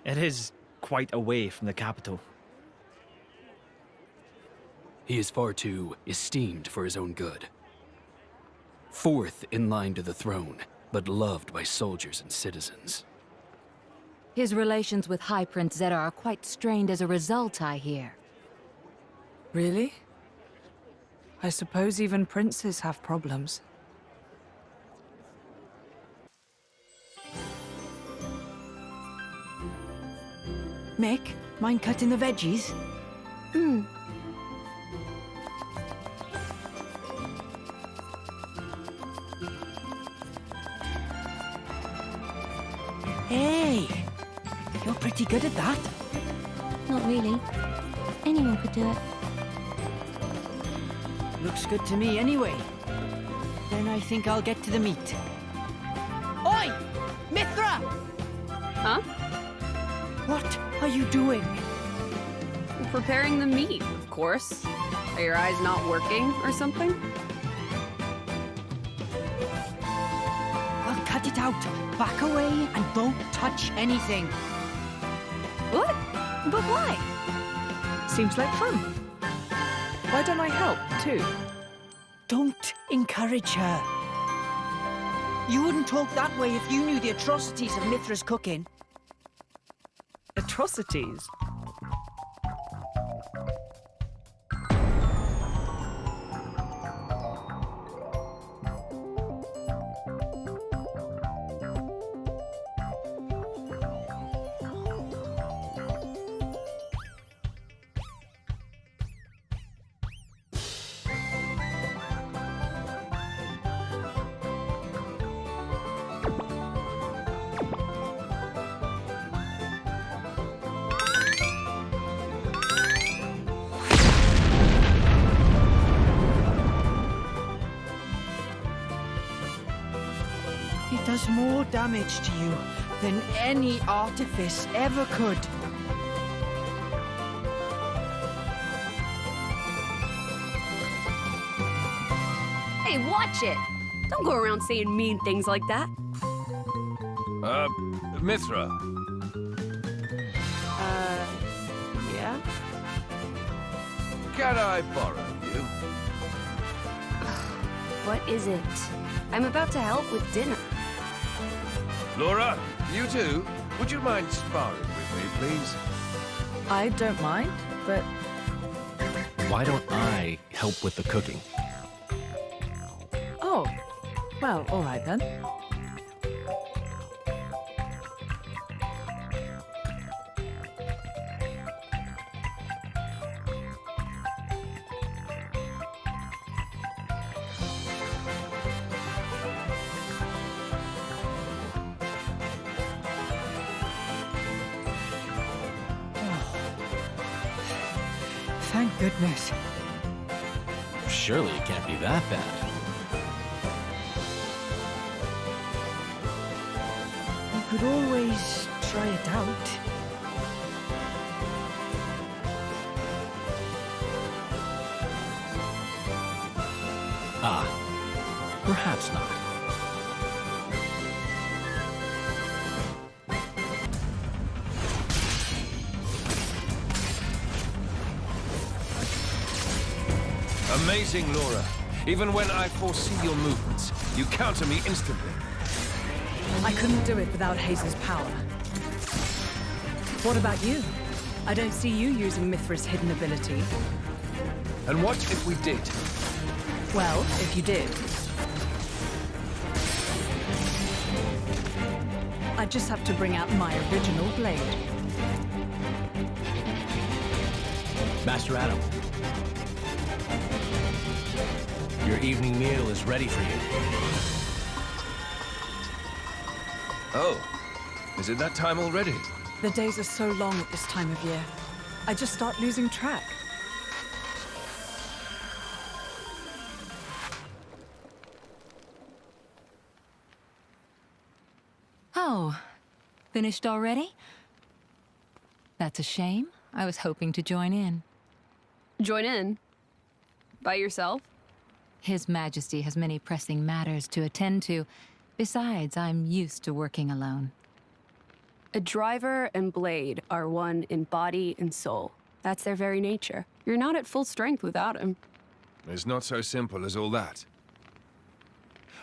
It is quite away from the capital. He is far too esteemed for his own good. Fourth in line to the throne, but loved by soldiers and citizens. His relations with High Prince Zeta are quite strained as a result, I hear. Really? I suppose even princes have problems. Mick, mind cutting the veggies? Hey! You're pretty good at that. Not really. Anyone could do it. Looks good to me anyway. Then I think I'll get to the meat. Oi! Mithra! Huh? What are you doing? Preparing the meat, of course. Are your eyes not working or something? I'll cut it out. Back away and don't touch anything. What? But why? Seems like fun. Why don't I help, too? Don't encourage her. You wouldn't talk that way if you knew the atrocities of Mithra's cooking. Atrocities? It does more damage to you than any artifice ever could. Hey, watch it! Don't go around saying mean things like that. Mithra. Yeah? Can I borrow you? What is it? I'm about to help with dinner. Laura, you too? Would you mind sparring with me, please? I don't mind, but Why don't I help with the cooking? oh, well, all right then. Thank goodness. Surely it can't be that bad. You could always try it out. Ah, perhaps not. Amazing, Laura. Even when I foresee your movements, you counter me instantly. I couldn't do it without Haze's power. What about you? I don't see you using Mithra's hidden ability. And what if we did? Well, if you did. I just have to bring out my original blade. Master Adam. Your evening meal is ready for you. Oh, is it that time already? The days are so long at this time of year. I just start losing track. Oh, finished already? That's a shame. I was hoping to join in. Join in? By yourself? His Majesty has many pressing matters to attend to. Besides, I'm used to working alone. A driver and blade are one in body and soul. That's their very nature. You're not at full strength without him. It's not so simple as all that.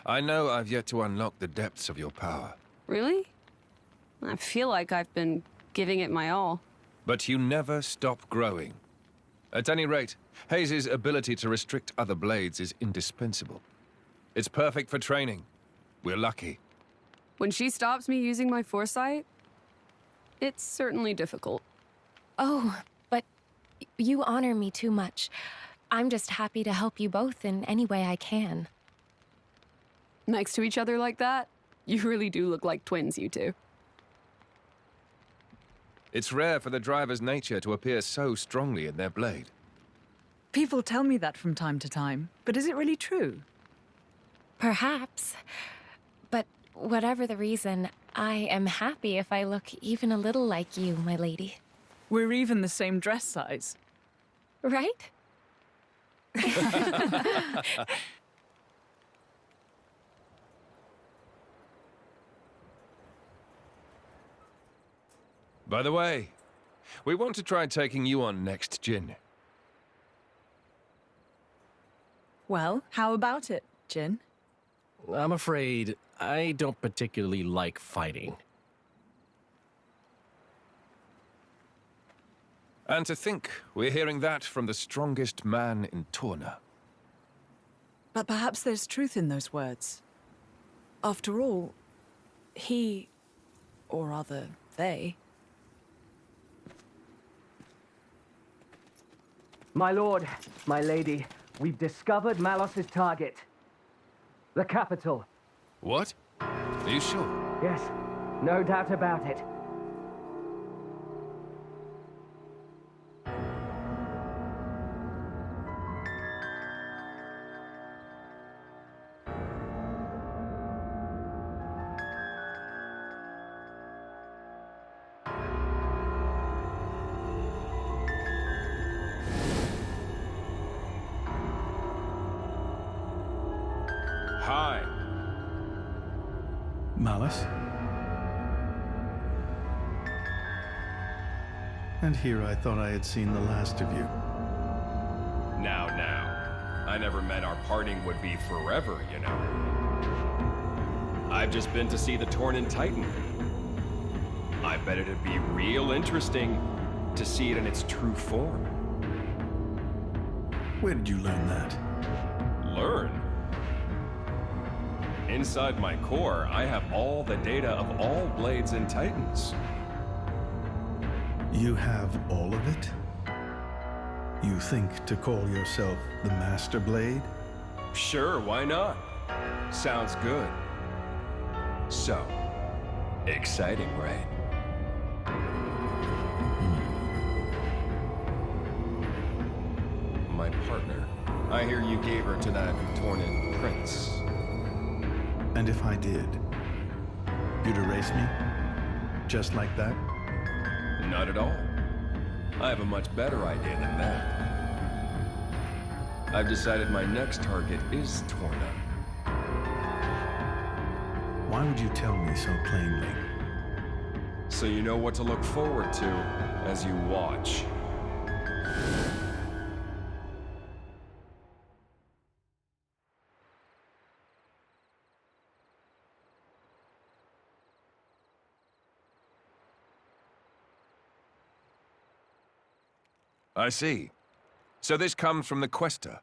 I know I've yet to unlock the depths of your power. Really? I feel like I've been giving it my all. But you never stop growing. At any rate, Hayes' ability to restrict other blades is indispensable. It's perfect for training. We're lucky. When she stops me using my foresight, it's certainly difficult. Oh, but you honor me too much. I'm just happy to help you both in any way I can. Next to each other like that, you really do look like twins, you two. It's rare for the driver's nature to appear so strongly in their blade. People tell me that from time to time, but is it really true? Perhaps. But whatever the reason, I am happy if I look even a little like you, my lady. We're even the same dress size. Right? By the way, we want to try taking you on next, Jin. Well, how about it, Jin? I'm afraid I don't particularly like fighting. And to think we're hearing that from the strongest man in Torna. But perhaps there's truth in those words. After all, he, or rather, they... My lord, my lady, we've discovered Malos's target. The capital. What? Are you sure? Yes, no doubt about it. Hi. Malus? And here I thought I had seen the last of you. Now. I never meant our parting would be forever, you know. I've just been to see the Tornan Titan. I bet it'd be real interesting to see it in its true form. Where did you learn that? Learn? Inside my core, I have all the data of all blades and titans. You have all of it? You think to call yourself the Master Blade? Sure, why not? Sounds good. So, exciting, right? My partner. I hear you gave her to that Tornan prince. And if I did, you'd erase me? Just like that? Not at all. I have a much better idea than that. I've decided my next target is Torna. Why would you tell me so plainly? So you know what to look forward to as you watch. I see. So this comes from the Quester.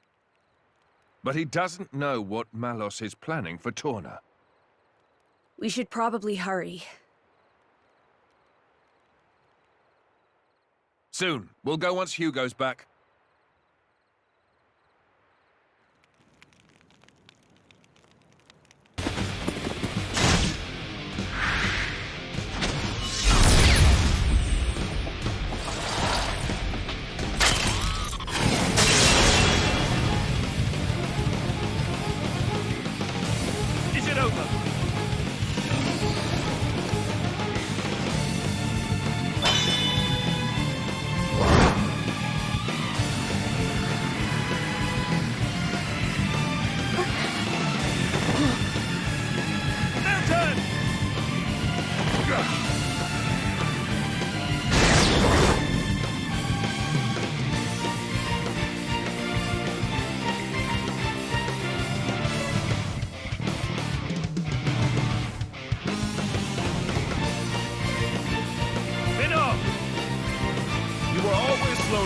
But he doesn't know what Malos is planning for Torna. We should probably hurry. Soon. We'll go once Hugo's back.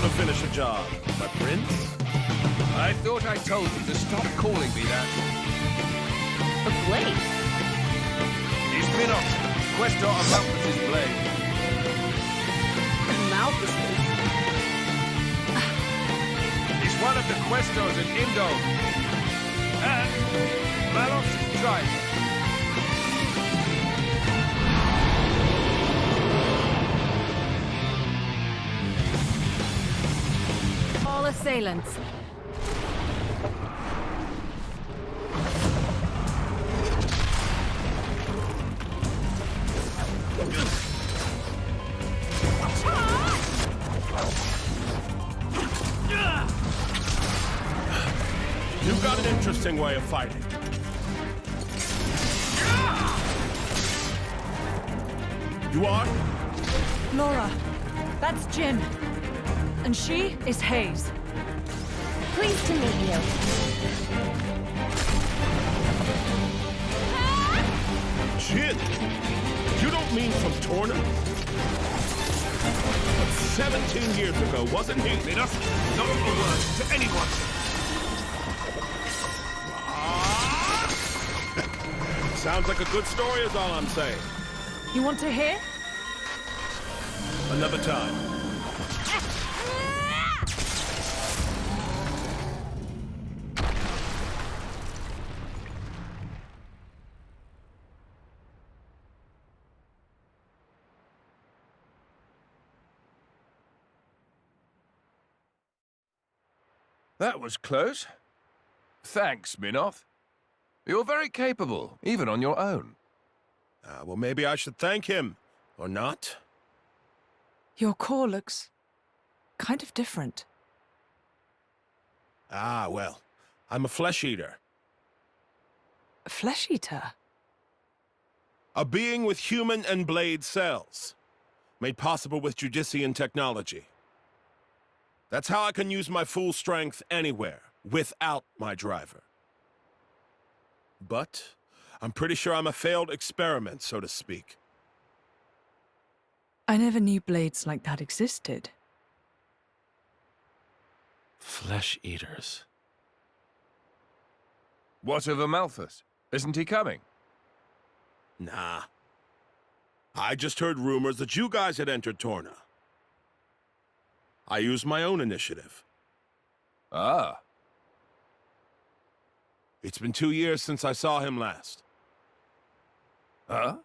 to finish a job, my prince? I thought I told you to stop calling me that. A blade? He's Minos, Questor of Malthus's blade. Malthus's? He's one of the Questors in Indol. And Malos' driver. All assailants. You've got an interesting way of fighting. You are? Laura, that's Jin. And she is Hayes. Pleased to meet you. Jin! You don't mean from Torna? 17 years ago, wasn't he? Minos, not a word to anyone. Sounds like a good story is all I'm saying. You want to hear? Another time. That was close. Thanks, Minoth. You're very capable, even on your own. Well, maybe I should thank him, or not? Your core looks kind of different. Well, I'm a flesh eater. A flesh eater? A being with human and blade cells, made possible with Judician technology. That's how I can use my full strength anywhere, without my driver. But I'm pretty sure I'm a failed experiment, so to speak. I never knew blades like that existed. Flesh eaters. What of Amalthus? Isn't he coming? Nah. I just heard rumors that you guys had entered Torna. I used my own initiative. Ah. It's been 2 years since I saw him last. Huh?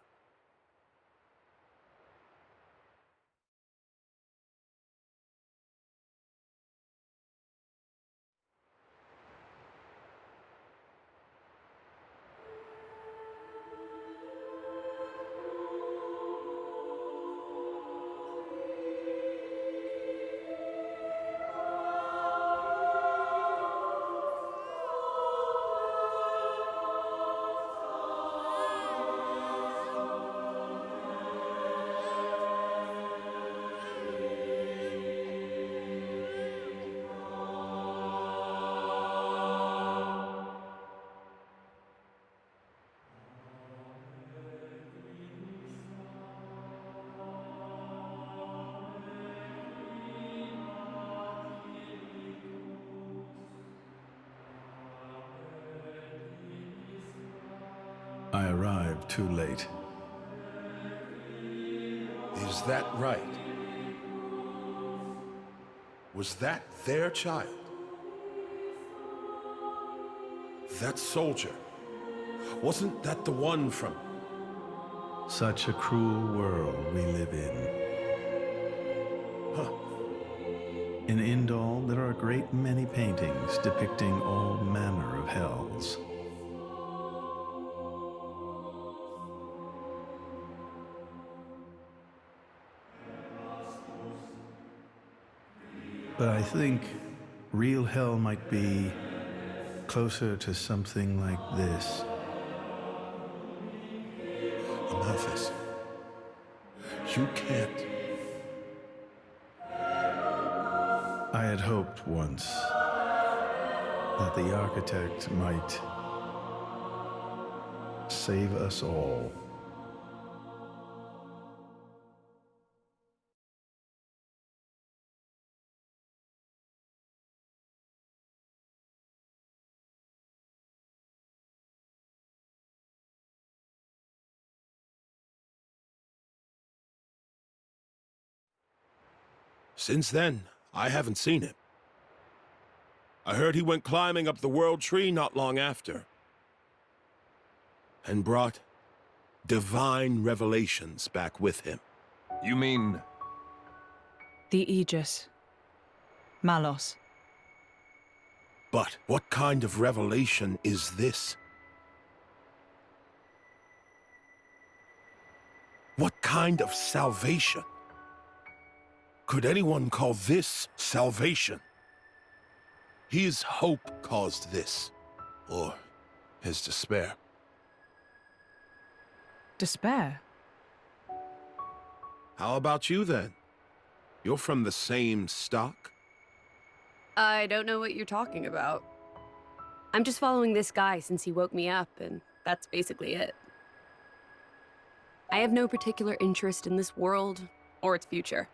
I arrived too late. Is that right? Was that their child? That soldier? Wasn't that the one from... Such a cruel world we live in. Huh. In Indol, there are a great many paintings depicting all manner of hells. But I think real hell might be closer to something like this. Amalthus, you can't... I had hoped once that the architect might save us all. Since then, I haven't seen him. I heard he went climbing up the World Tree not long after. And brought divine revelations back with him. You mean... The Aegis. Malos. But what kind of revelation is this? What kind of salvation? Could anyone call this salvation? His hope caused this, or his despair. Despair? How about you then? You're from the same stock? I don't know what you're talking about. I'm just following this guy since he woke me up, and that's basically it. I have no particular interest in this world or its future.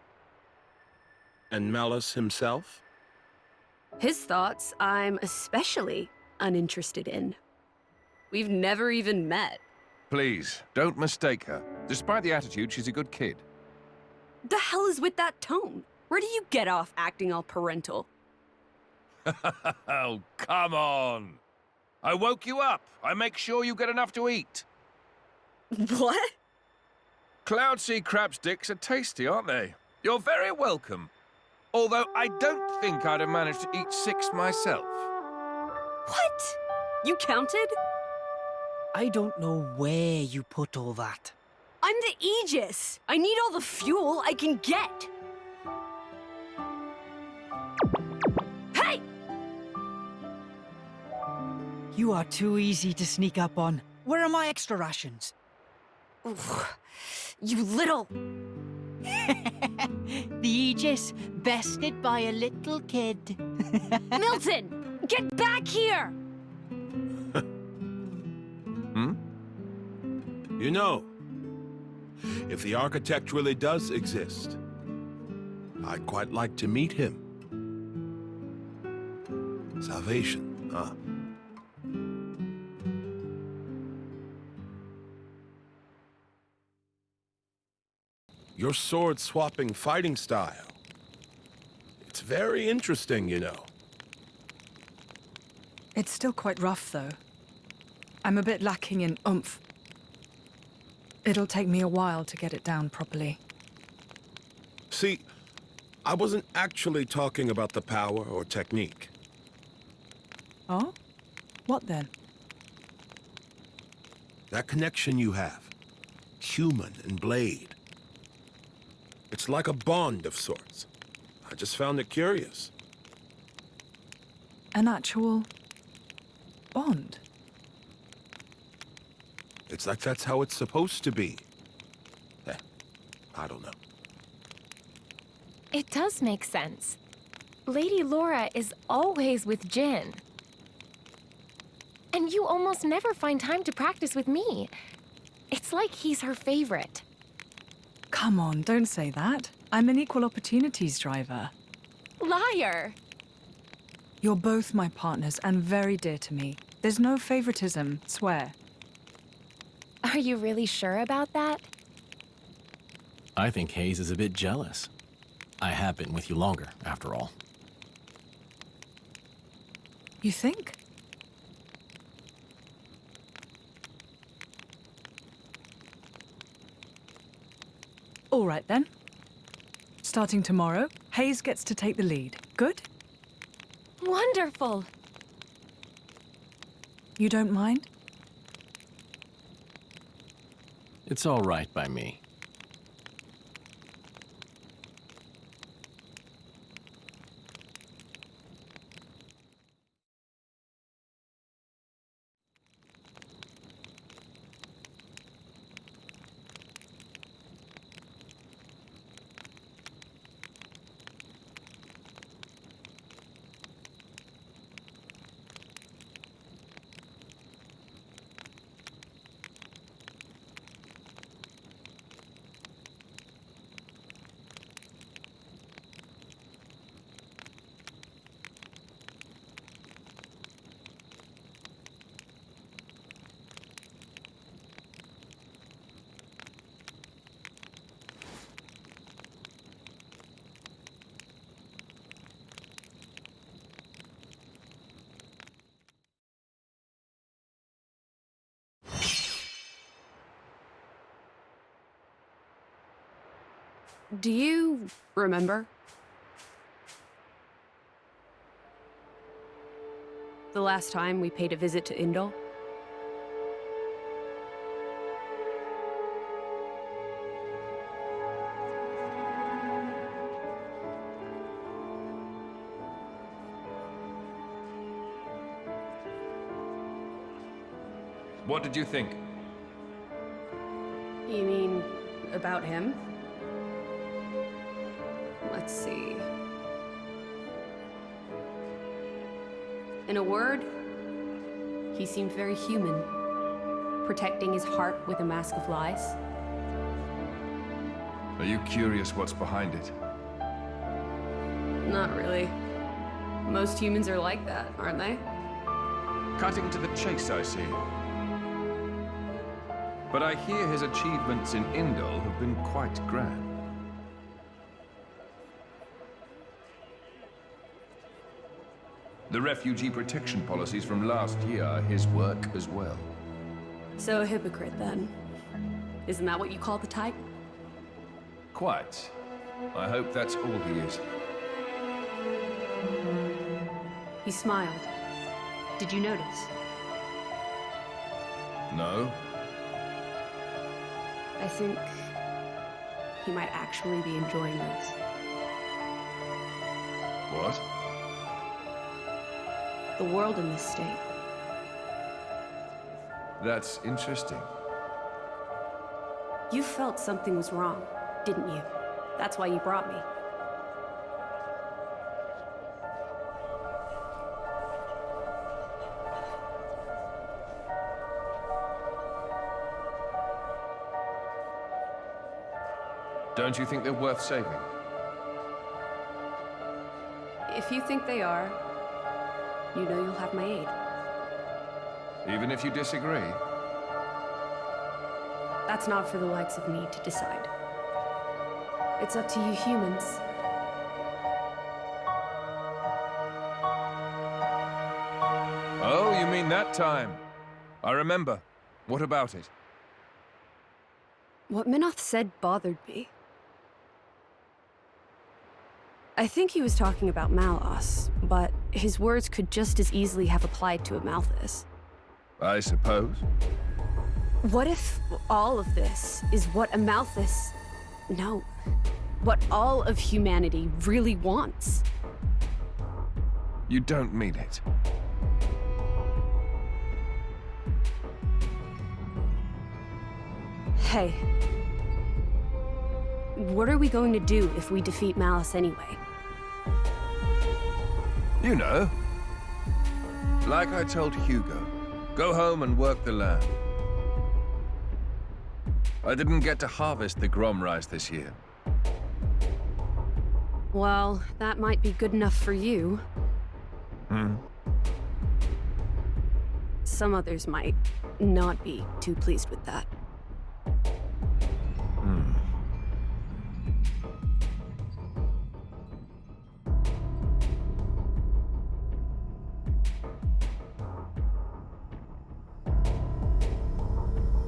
And Malus himself? His thoughts, I'm especially uninterested in. We've never even met. Please, don't mistake her. Despite the attitude, she's a good kid. The hell is with that tone? Where do you get off acting all parental? Oh, come on. I woke you up. I make sure you get enough to eat. What? Cloud sea crab sticks are tasty, aren't they? You're very welcome. Although I don't think I'd have managed to eat 6 myself. What? You counted? I don't know where you put all that. I'm the Aegis. I need all the fuel I can get. Hey! You are too easy to sneak up on. Where are my extra rations? Oof. You little... The Aegis, bested by a little kid. Milton! Get back here! You know, if the architect really does exist, I'd quite like to meet him. Salvation, huh? Your sword-swapping fighting style. It's very interesting, you know. It's still quite rough, though. I'm a bit lacking in oomph. It'll take me a while to get it down properly. See, I wasn't actually talking about the power or technique. Oh? What then? That connection you have. Human and blade. It's like a bond of sorts. I just found it curious. An actual... bond? It's like that's how it's supposed to be. I don't know. It does make sense. Lady Laura is always with Jin. And you almost never find time to practice with me. It's like he's her favorite. Come on, don't say that. I'm an equal opportunities driver. Liar! You're both my partners and very dear to me. There's no favoritism, swear. Are you really sure about that? I think Hayes is a bit jealous. I have been with you longer, after all. You think? All right, then. Starting tomorrow, Hayes gets to take the lead. Good? Wonderful! You don't mind? It's all right by me. Do you remember? The last time we paid a visit to Indol? What did you think? You mean about him? Let's see. In a word, he seemed very human, protecting his heart with a mask of lies. Are you curious what's behind it? Not really. Most humans are like that, aren't they? Cutting to the chase, I see. But I hear his achievements in Indol have been quite grand. The refugee protection policies from last year are his work as well. So a hypocrite, then. Isn't that what you call the type? Quite. I hope that's all he is. He smiled. Did you notice? No? I think he might actually be enjoying this. What? The world in this state. That's interesting. You felt something was wrong, didn't you? That's why you brought me. Don't you think they're worth saving? If you think they are, you know you'll have my aid. Even if you disagree? That's not for the likes of me to decide. It's up to you humans. Oh, you mean that time? I remember. What about it? What Minoth said bothered me. I think he was talking about Malos, but his words could just as easily have applied to a Malthus. I suppose. What if all of this is what a Malthus... No. What all of humanity really wants? You don't mean it. Hey. What are we going to do if we defeat Malice anyway? You know. Like I told Hugo, go home and work the land. I didn't get to harvest the Grom rice this year. Well, that might be good enough for you. Some others might not be too pleased with that.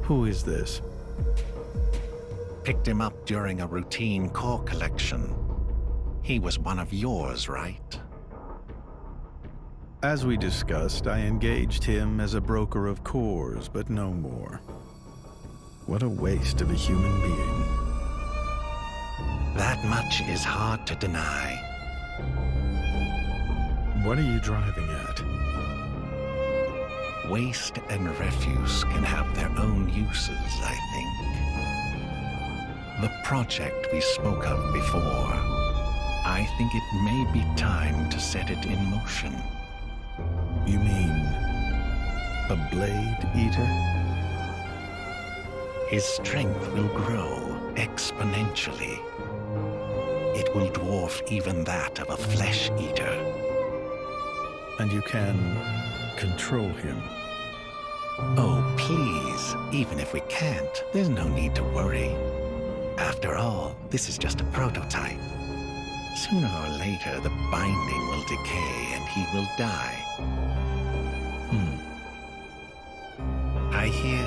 Who is this? Picked him up during a routine core collection. He was one of yours, right? As we discussed, I engaged him as a broker of cores, but no more. What a waste of a human being. That much is hard to deny. What are you driving at? Waste and refuse can have their own uses, I think. The project we spoke of before, I think it may be time to set it in motion. You mean a Blade Eater? His strength will grow exponentially. It will dwarf even that of a Flesh Eater. And you can control him? Oh, please. Even if we can't, there's no need to worry. After all, this is just a prototype. Sooner or later, the binding will decay and he will die. I hear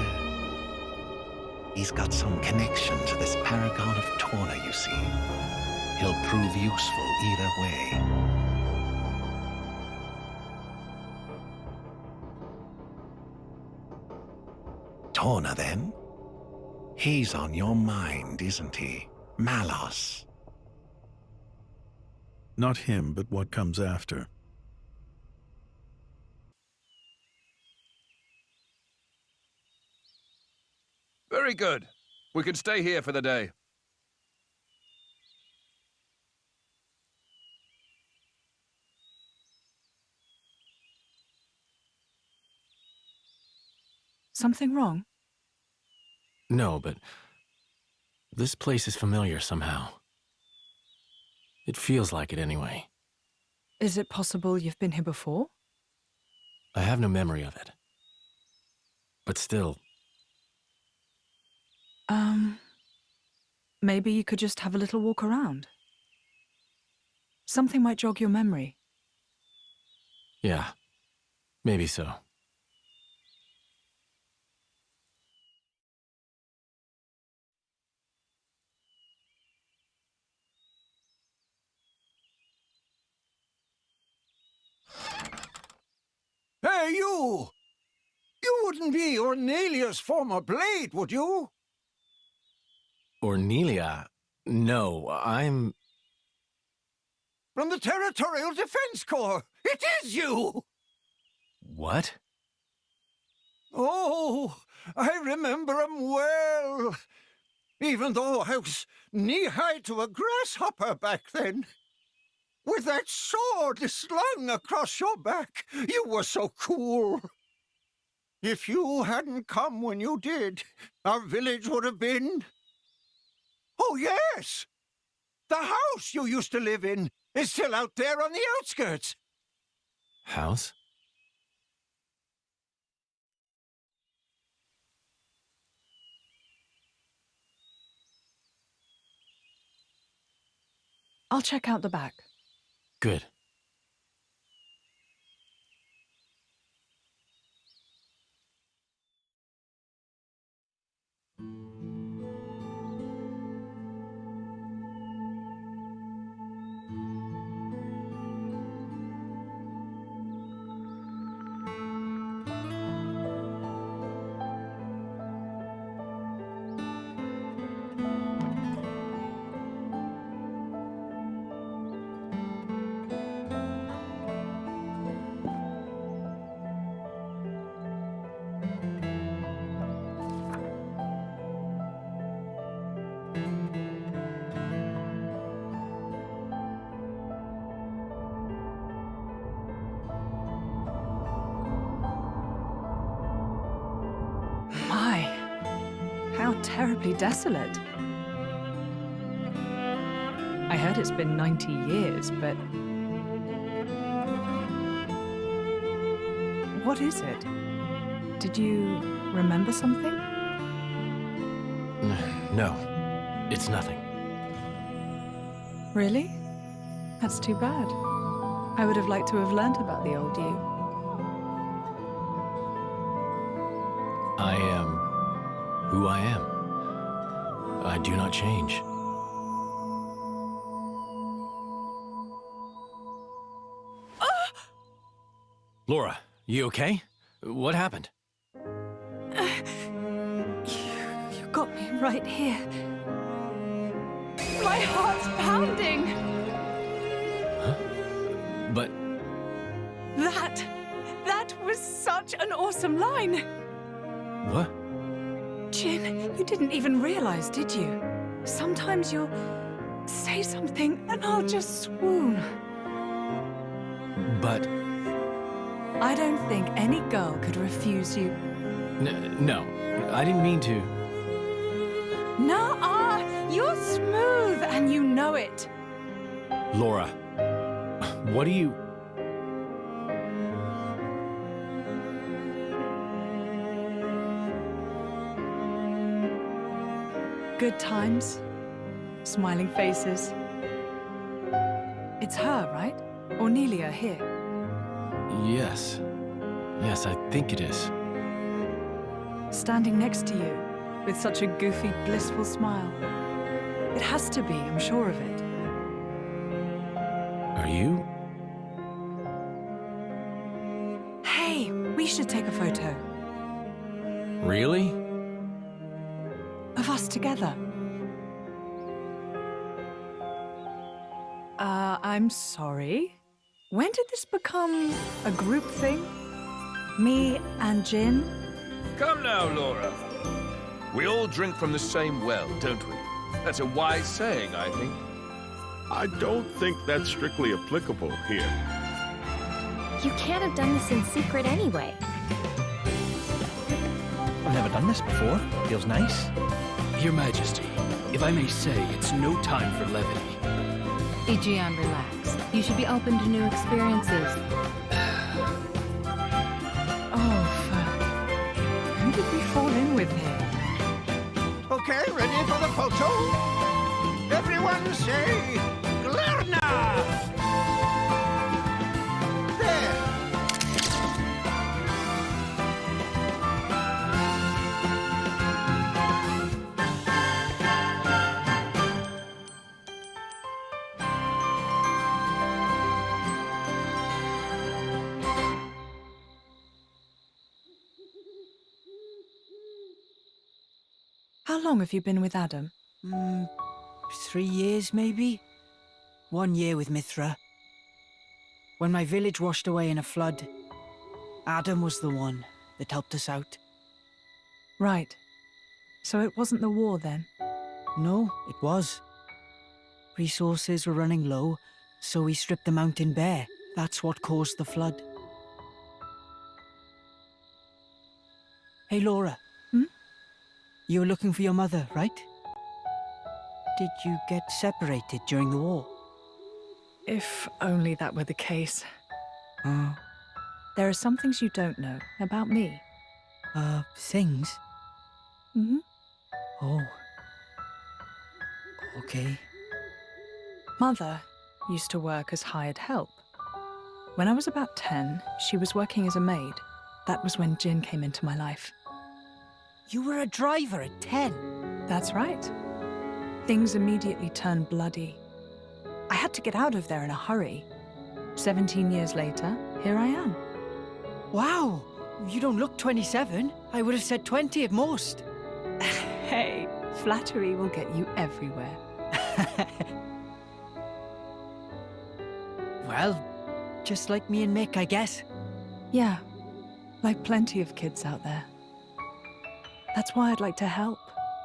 He's got some connection to this paragon of Torna, you see. He'll prove useful either way. Torna, then? He's on your mind, isn't he? Malos. Not him, but what comes after. Very good. We can stay here for the day. Something wrong? No, but this place is familiar somehow. It feels like it anyway. Is it possible you've been here before? I have no memory of it. But still... Maybe you could just have a little walk around. Something might jog your memory. Yeah, maybe so. Hey, you! You wouldn't be Ornelia's former blade, would you? Ornelia? No, I'm... From the Territorial Defense Corps! It is you! What? Oh, I remember 'em well. Even though I was knee-high to a grasshopper back then. With that sword slung across your back, you were so cool. If you hadn't come when you did, our village would have been... Oh, yes! The house you used to live in is still out there on the outskirts. House? I'll check out the back. Good. How terribly desolate. I heard it's been 90 years, but... What is it? Did you remember something? No, it's nothing. Really? That's too bad. I would have liked to have learnt about the old you. I am who I am. I do not change. Laura, you okay? What happened? You got me right here. My heart's pounding! Huh? But... That was such an awesome line! What? Jin, you didn't even realize, did you? Sometimes you'll say something and I'll just swoon. But... I don't think any girl could refuse you. No, I didn't mean to. Nuh-uh! You're smooth and you know it. Laura, what do you... Good times, smiling faces. It's her, right? Ornelia here. Yes. Yes, I think it is. Standing next to you, with such a goofy, blissful smile. It has to be, I'm sure of it. Are you? Hey, we should take a photo. Really? Of us together. I'm sorry. When did this become a group thing? Me and Jin? Come now, Laura. We all drink from the same well, don't we? That's a wise saying, I think. I don't think that's strictly applicable here. You can't have done this in secret anyway. I've never done this before. Feels nice. Your Majesty, if I may say, it's no time for levity. Ijian, relax. You should be open to new experiences. Oh, fuck. Who did we fall in with here? Okay, ready for the photo? Everyone say, Glarna! There. How long have you been with Adam? 3 years, maybe? 1 year with Mithra. When my village washed away in a flood, Adam was the one that helped us out. Right. So it wasn't the war then? No, it was. Resources were running low, so we stripped the mountain bare. That's what caused the flood. Hey, Laura. You were looking for your mother, right? Did you get separated during the war? If only that were the case. There are some things you don't know about me. Things? Mm-hmm. Oh. Okay. Mother used to work as hired help. When I was about 10, she was working as a maid. That was when Jin came into my life. You were a driver at 10? That's right. Things immediately turned bloody. I had to get out of there in a hurry. 17 years later, here I am. Wow! You don't look 27. I would have said 20 at most. Hey, flattery will get you everywhere. Well, just like me and Mick, I guess. Yeah, like plenty of kids out there. That's why I'd like to help,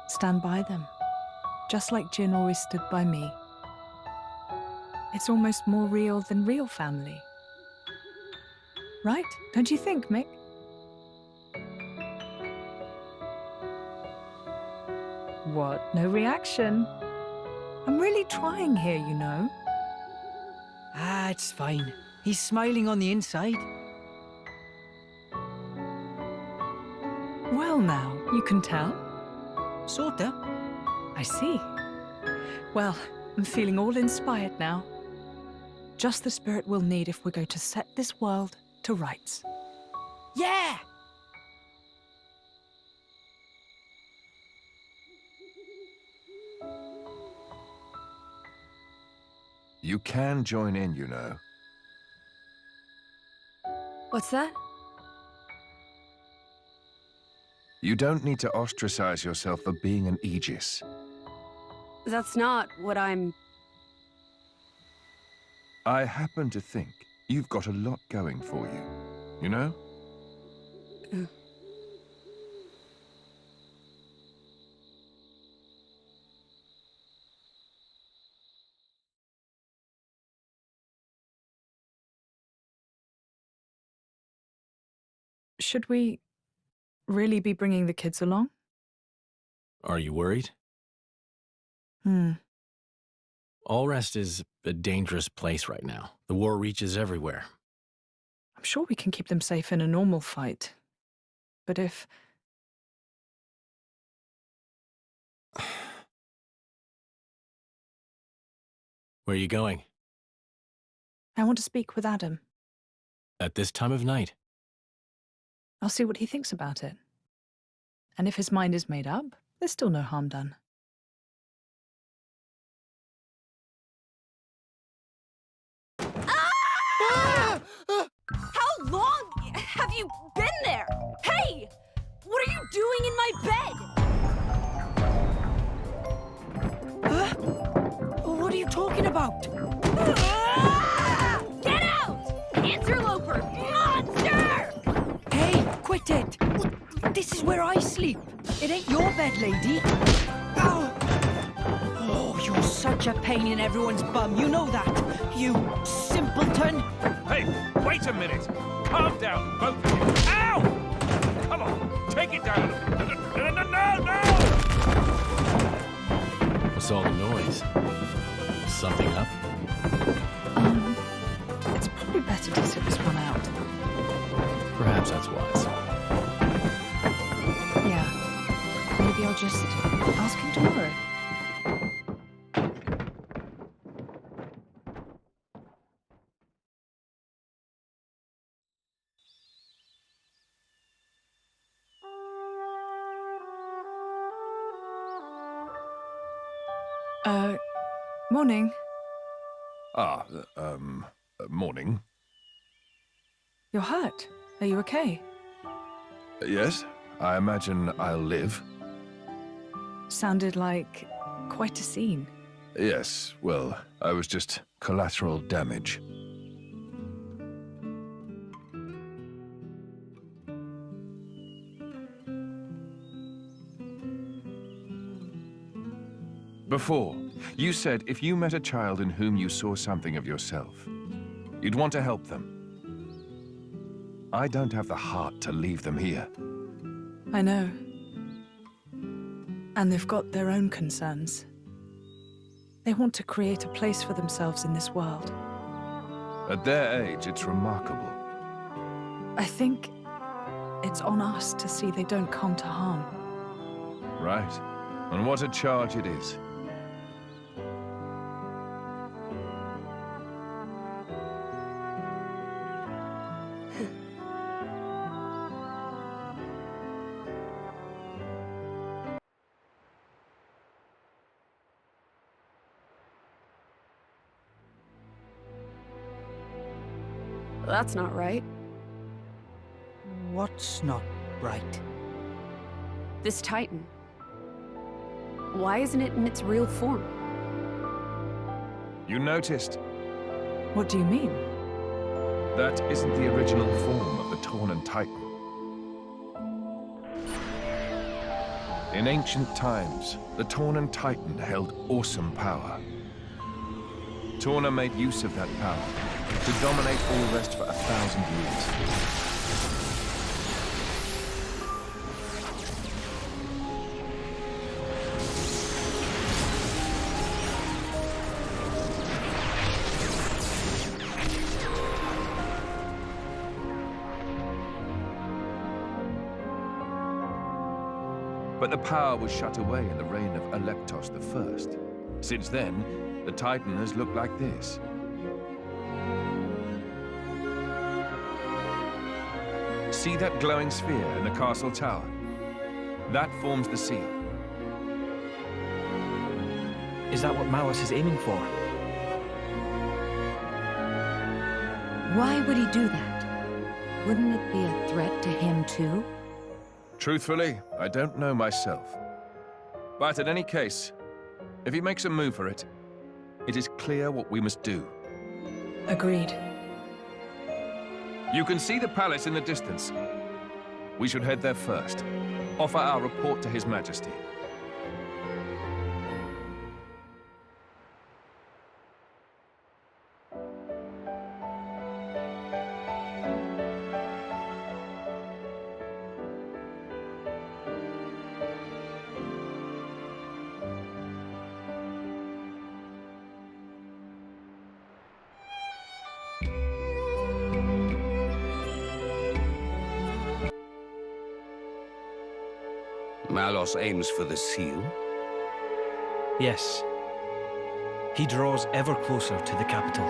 stand by them, just like Jin always stood by me. It's almost more real than real family. Right? Don't you think, Mick? What? No reaction? I'm really trying here, you know. Ah, it's fine. He's smiling on the inside. Well now, you can tell. Sorta. I see. Well, I'm feeling all inspired now. Just the spirit we'll need if we're going to set this world to rights. Yeah! You can join in, you know. What's that? You don't need to ostracize yourself for being an Aegis. That's not what I'm... I happen to think you've got a lot going for you, you know? Should we really be bringing the kids along? Are you worried? Allrest is a dangerous place right now. The war reaches everywhere. I'm sure we can keep them safe in a normal fight. But if... Where are you going? I want to speak with Adam. At this time of night? I'll see what he thinks about it. And if his mind is made up, There's still no harm done. How long have you been there? Hey! What are you doing in my bed? What are you talking about? Get out! Interloper! Monster! Hey, quit it! This is where I sleep. It ain't your bed, lady. Ow! Oh, you're such a pain in everyone's bum. You know that. You simpleton. Hey, wait a minute. Calm down, both of you. Ow! Come on, take it down. No! What's all the noise? Something up? It's probably better to sit this one out. Perhaps that's wise. Yeah. Maybe I'll just ask him tomorrow. Morning. Morning. You're hurt. Are you okay? Yes, I imagine I'll live. Sounded like quite a scene. Yes, well, I was just collateral damage. Before, you said if you met a child in whom you saw something of yourself, you'd want to help them. I don't have the heart to leave them here. I know. And they've got their own concerns. They want to create a place for themselves in this world. At their age, it's remarkable. I think it's on us to see they don't come to harm. Right. And what a charge it is. That's not right. What's not right? This Titan. Why isn't it in its real form? You noticed? What do you mean? That isn't the original form of the Torna Titan. In ancient times, the Torna Titan held awesome power. Torna made use of that power to dominate all rest for 1,000 years. But the power was shut away in the reign of Electos I. Since then, the Titan has looked like this. See that glowing sphere in the castle tower? That forms the seal. Is that what Malus is aiming for? Why would he do that? Wouldn't it be a threat to him too? Truthfully, I don't know myself. But in any case, if he makes a move for it, it is clear what we must do. Agreed. You can see the palace in the distance. We should head there first. Offer our report to His Majesty. Malos aims for the seal? Yes. He draws ever closer to the capital,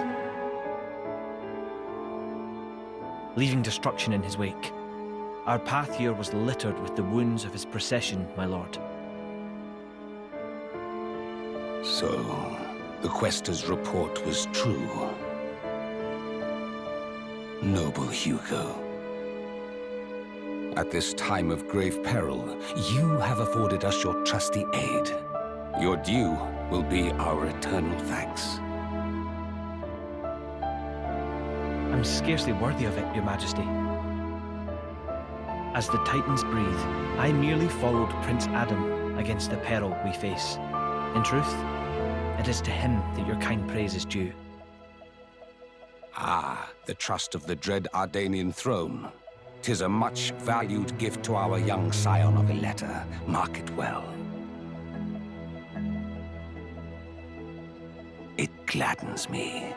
leaving destruction in his wake. Our path here was littered with the wounds of his procession, my lord. So, the Questor's report was true. Noble Hugo. At this time of grave peril, you have afforded us your trusty aid. Your due will be our eternal thanks. I'm scarcely worthy of it, Your Majesty. As the Titans breathe, I merely followed Prince Adam against the peril we face. In truth, it is to him that your kind praise is due. Ah, the trust of the dread Ardanian throne. 'Tis a much valued gift to our young scion of Ileta. Mark it well. It gladdens me.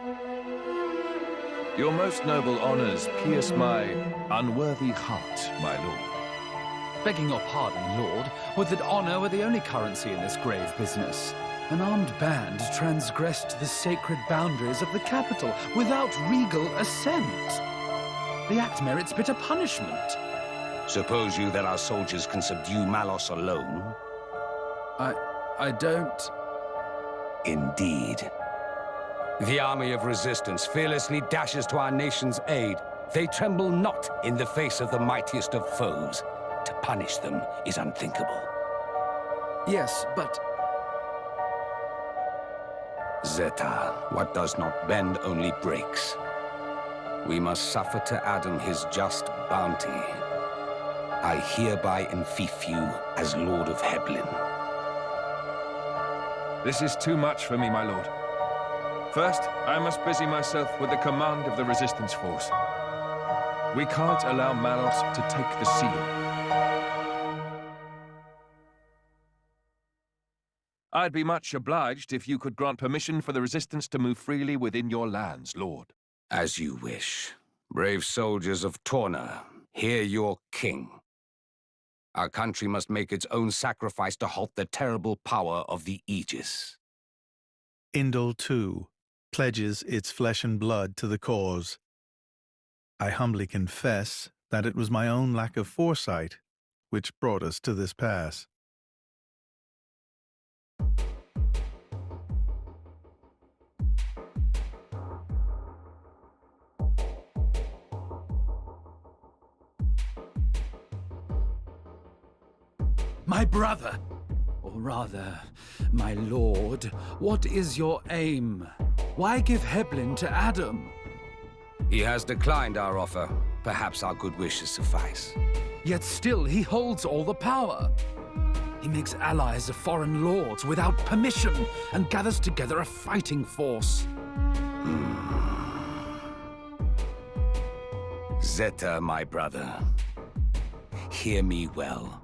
Your most noble honors pierce my unworthy heart, my lord. Begging your pardon, Lord, would that honor were the only currency in this grave business. An armed band transgressed the sacred boundaries of the capital without regal assent. The act merits bitter punishment. Suppose you that our soldiers can subdue Malos alone? I don't... Indeed. The army of resistance fearlessly dashes to our nation's aid. They tremble not in the face of the mightiest of foes. To punish them is unthinkable. Yes, but... Zeta, what does not bend only breaks. We must suffer to Adam his just bounty. I hereby enfeoff you as Lord of Heblin. This is too much for me, my lord. First, I must busy myself with the command of the resistance force. We can't allow Malos to take the seal. I'd be much obliged if you could grant permission for the resistance to move freely within your lands, lord. As you wish. Brave soldiers of Torna, hear your king. Our country must make its own sacrifice to halt the terrible power of the Aegis. Indol, too, pledges its flesh and blood to the cause. I humbly confess that it was my own lack of foresight which brought us to this pass. My brother, or rather, my lord, what is your aim? Why give Heblin to Adam? He has declined our offer. Perhaps our good wishes suffice. Yet still he holds all the power. He makes allies of foreign lords without permission and gathers together a fighting force. Zeta, my brother, hear me well.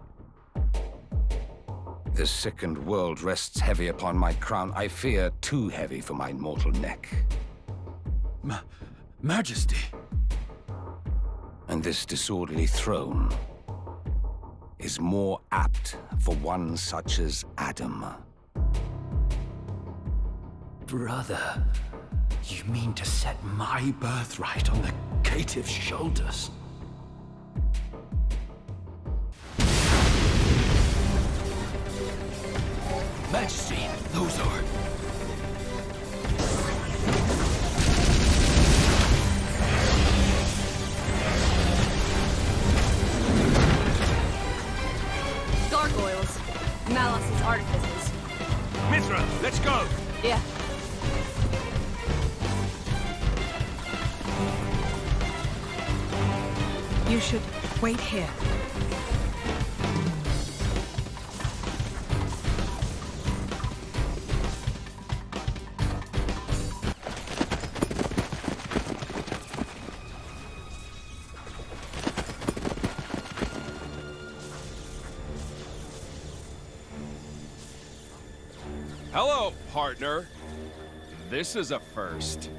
The sickened world rests heavy upon my crown. I fear too heavy for my mortal neck. Majesty. And this disorderly throne is more apt for one such as Adam. Brother, you mean to set my birthright on the caitiff's shoulders? Majesty, those are... Gargoyles. Malos' artifices. Mithra, let's go! Yeah. You should wait here. Hello, partner. This is a first.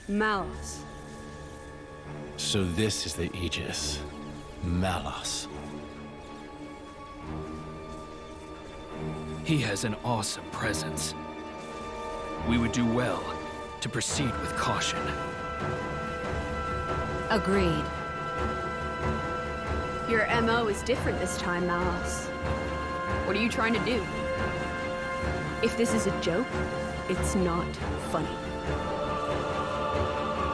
Malos. So this is the Aegis. Malos. He has an awesome presence. We would do well to proceed with caution. Agreed. Your MO is different this time, Malos. What are you trying to do? If this is a joke, it's not funny.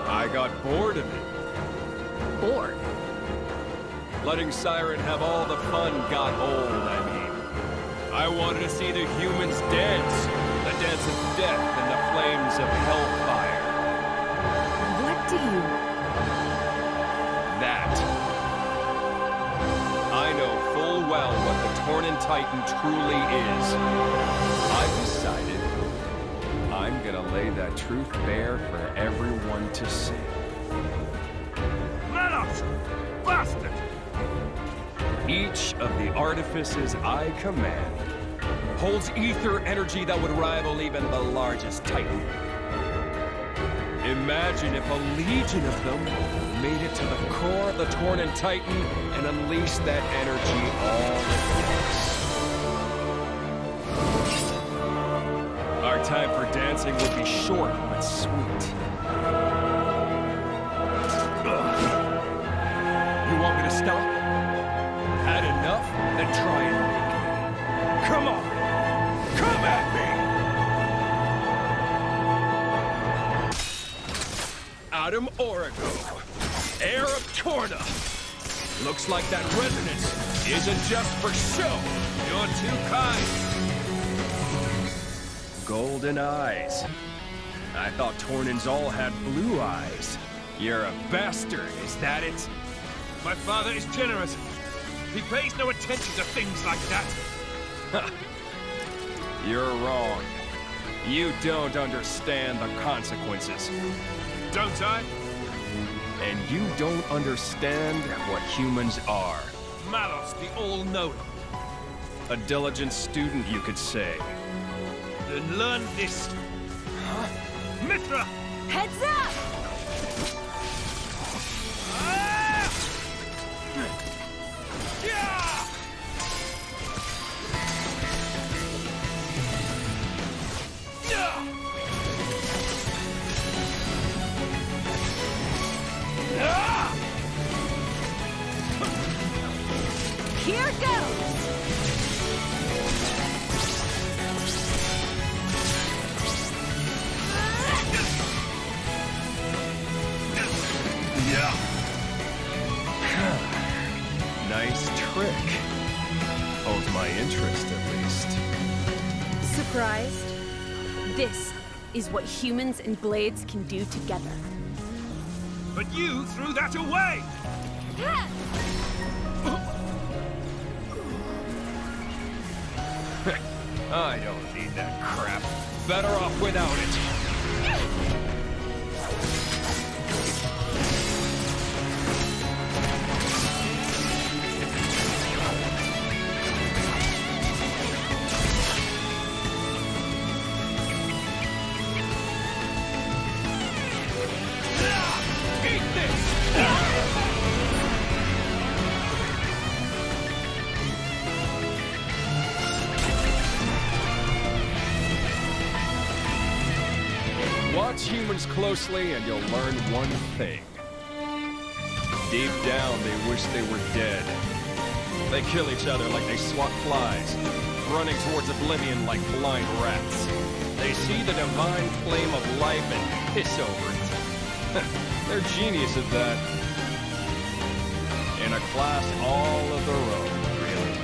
I got bored of it. Bored? Letting Siren have all the fun got old, I mean. I wanted to see the humans dance. The dance of death and the flames of hellfire. What do you... That. I know full well what the Tornan Titan truly is. I've decided I'm gonna lay that truth bare for everyone to see. Malos! Bastard! Each of the artifices I command holds ether energy that would rival even the largest Titan. Imagine if a legion of them made it to the core of the Tornan Titan and unleashed that energy all at once. Our time for dancing would be short but sweet. You want me to stop? Had enough? Then try and make me. Come on! Come at me! Adam Origo, heir of Torna. Looks like that resonance isn't just for show. You're too kind. Golden eyes. I thought Tornans all had blue eyes. You're a bastard, is that it? My father is generous. He pays no attention to things like that. You're wrong. You don't understand the consequences. Don't I? And you don't understand what humans are. Malos, the all-knowing. A diligent student, you could say. Then learn this. Huh? Mithra! Heads up! Here goes! Nice trick. Holds my interest, at least. Surprised? This is what humans and blades can do together. But you threw that away! I don't need that crap. Better off without it. Watch humans closely and you'll learn one thing. Deep down, they wish they were dead. They kill each other like they swat flies, running towards oblivion like blind rats. They see the divine flame of life and piss over it. They're genius at that. In a class all of their own, really.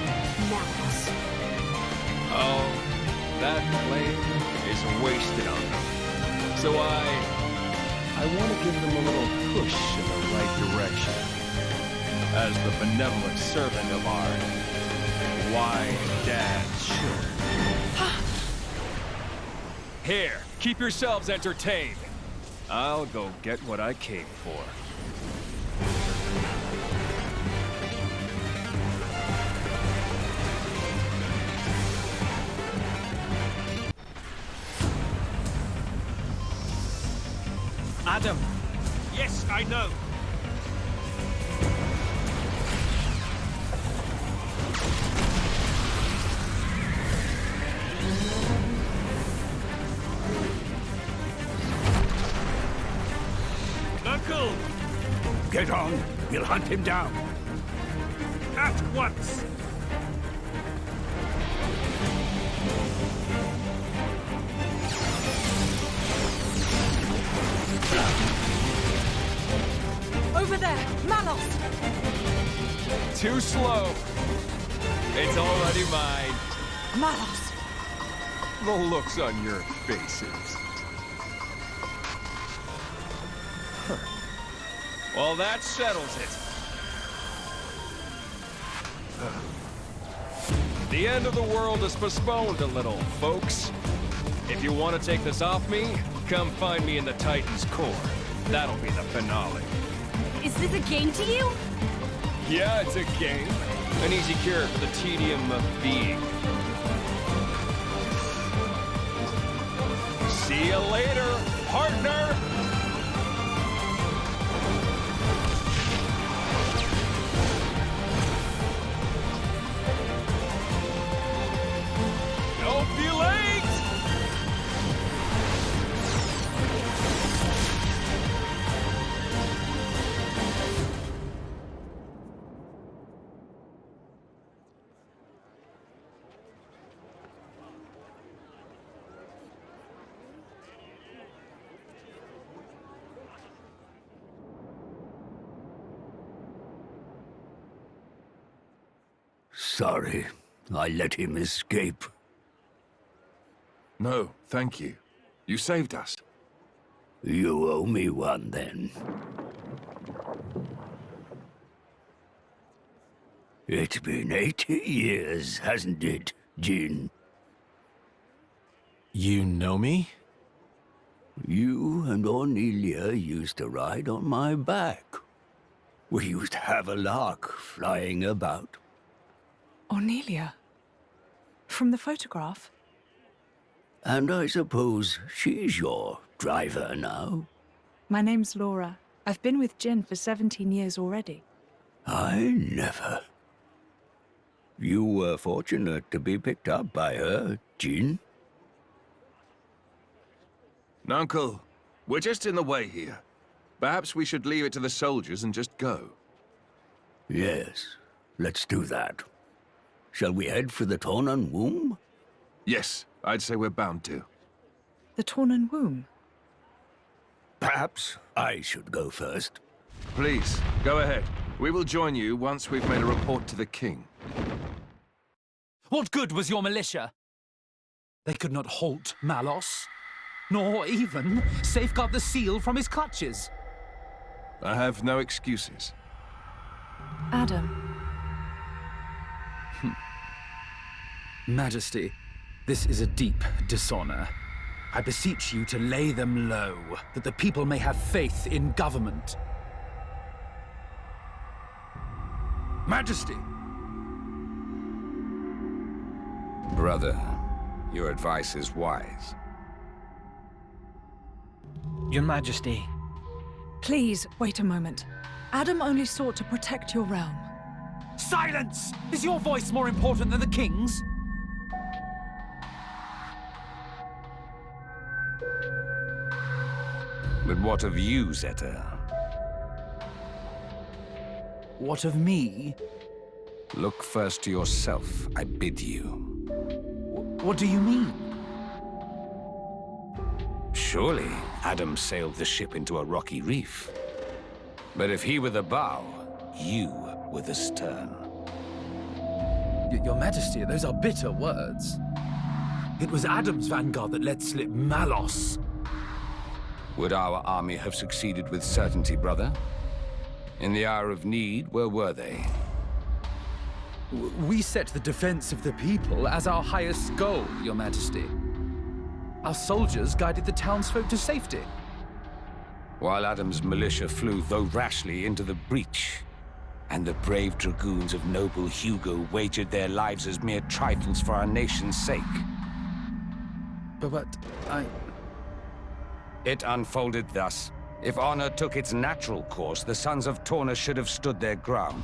Malos. Oh, that flame is wasted on them. So I want to give them a little push in the right direction. As the benevolent servant of our wise dad should. Here, keep yourselves entertained. I'll go get what I came for. Adam! Yes, I know. Uncle! Get on. We'll hunt him down. At once! Over there! Malos! Too slow. It's already mine. Malos! The looks on your faces. Well, that settles it. The end of the world is postponed a little, folks. If you want to take this off me, come find me in the Titan's core. That'll be the finale. Is this a game to you? Yeah, it's a game. An easy cure for the tedium of being. See you later, partner! No feelings! Sorry, I let him escape. No, thank you. You saved us. You owe me one, then. It's been 80 years, hasn't it, Jin? You know me? You and Ornelia used to ride on my back. We used to have a lark flying about. Ornelia? From the photograph? And I suppose she's your driver now? My name's Laura. I've been with Jin for 17 years already. I never. You were fortunate to be picked up by her, Jin. Nuncle, we're just in the way here. Perhaps we should leave it to the soldiers and just go. Yes, let's do that. Shall we head for the Tornan womb? Yes, I'd say we're bound to. The Tornan womb? Perhaps I should go first. Please, go ahead. We will join you once we've made a report to the king. What good was your militia? They could not halt Malos, nor even safeguard the seal from his clutches. I have no excuses. Adam. Majesty, this is a deep dishonor. I beseech you to lay them low, that the people may have faith in government. Majesty! Brother, your advice is wise. Your Majesty. Please, wait a moment. Adam only sought to protect your realm. Silence! Is your voice more important than the king's? But what of you, Zeta? What of me? Look first to yourself, I bid you. What do you mean? Surely Adam sailed the ship into a rocky reef. But if he were the bow, you were the stern. Your Majesty, those are bitter words. It was Adam's vanguard that let slip Malos. Would our army have succeeded with certainty, brother? In the hour of need, where were they? We set the defense of the people as our highest goal, Your Majesty. Our soldiers guided the townsfolk to safety. While Adam's militia flew, though rashly, into the breach, and the brave dragoons of noble Hugo wagered their lives as mere trifles for our nation's sake. But It unfolded thus. If honor took its natural course, the sons of Torna should have stood their ground.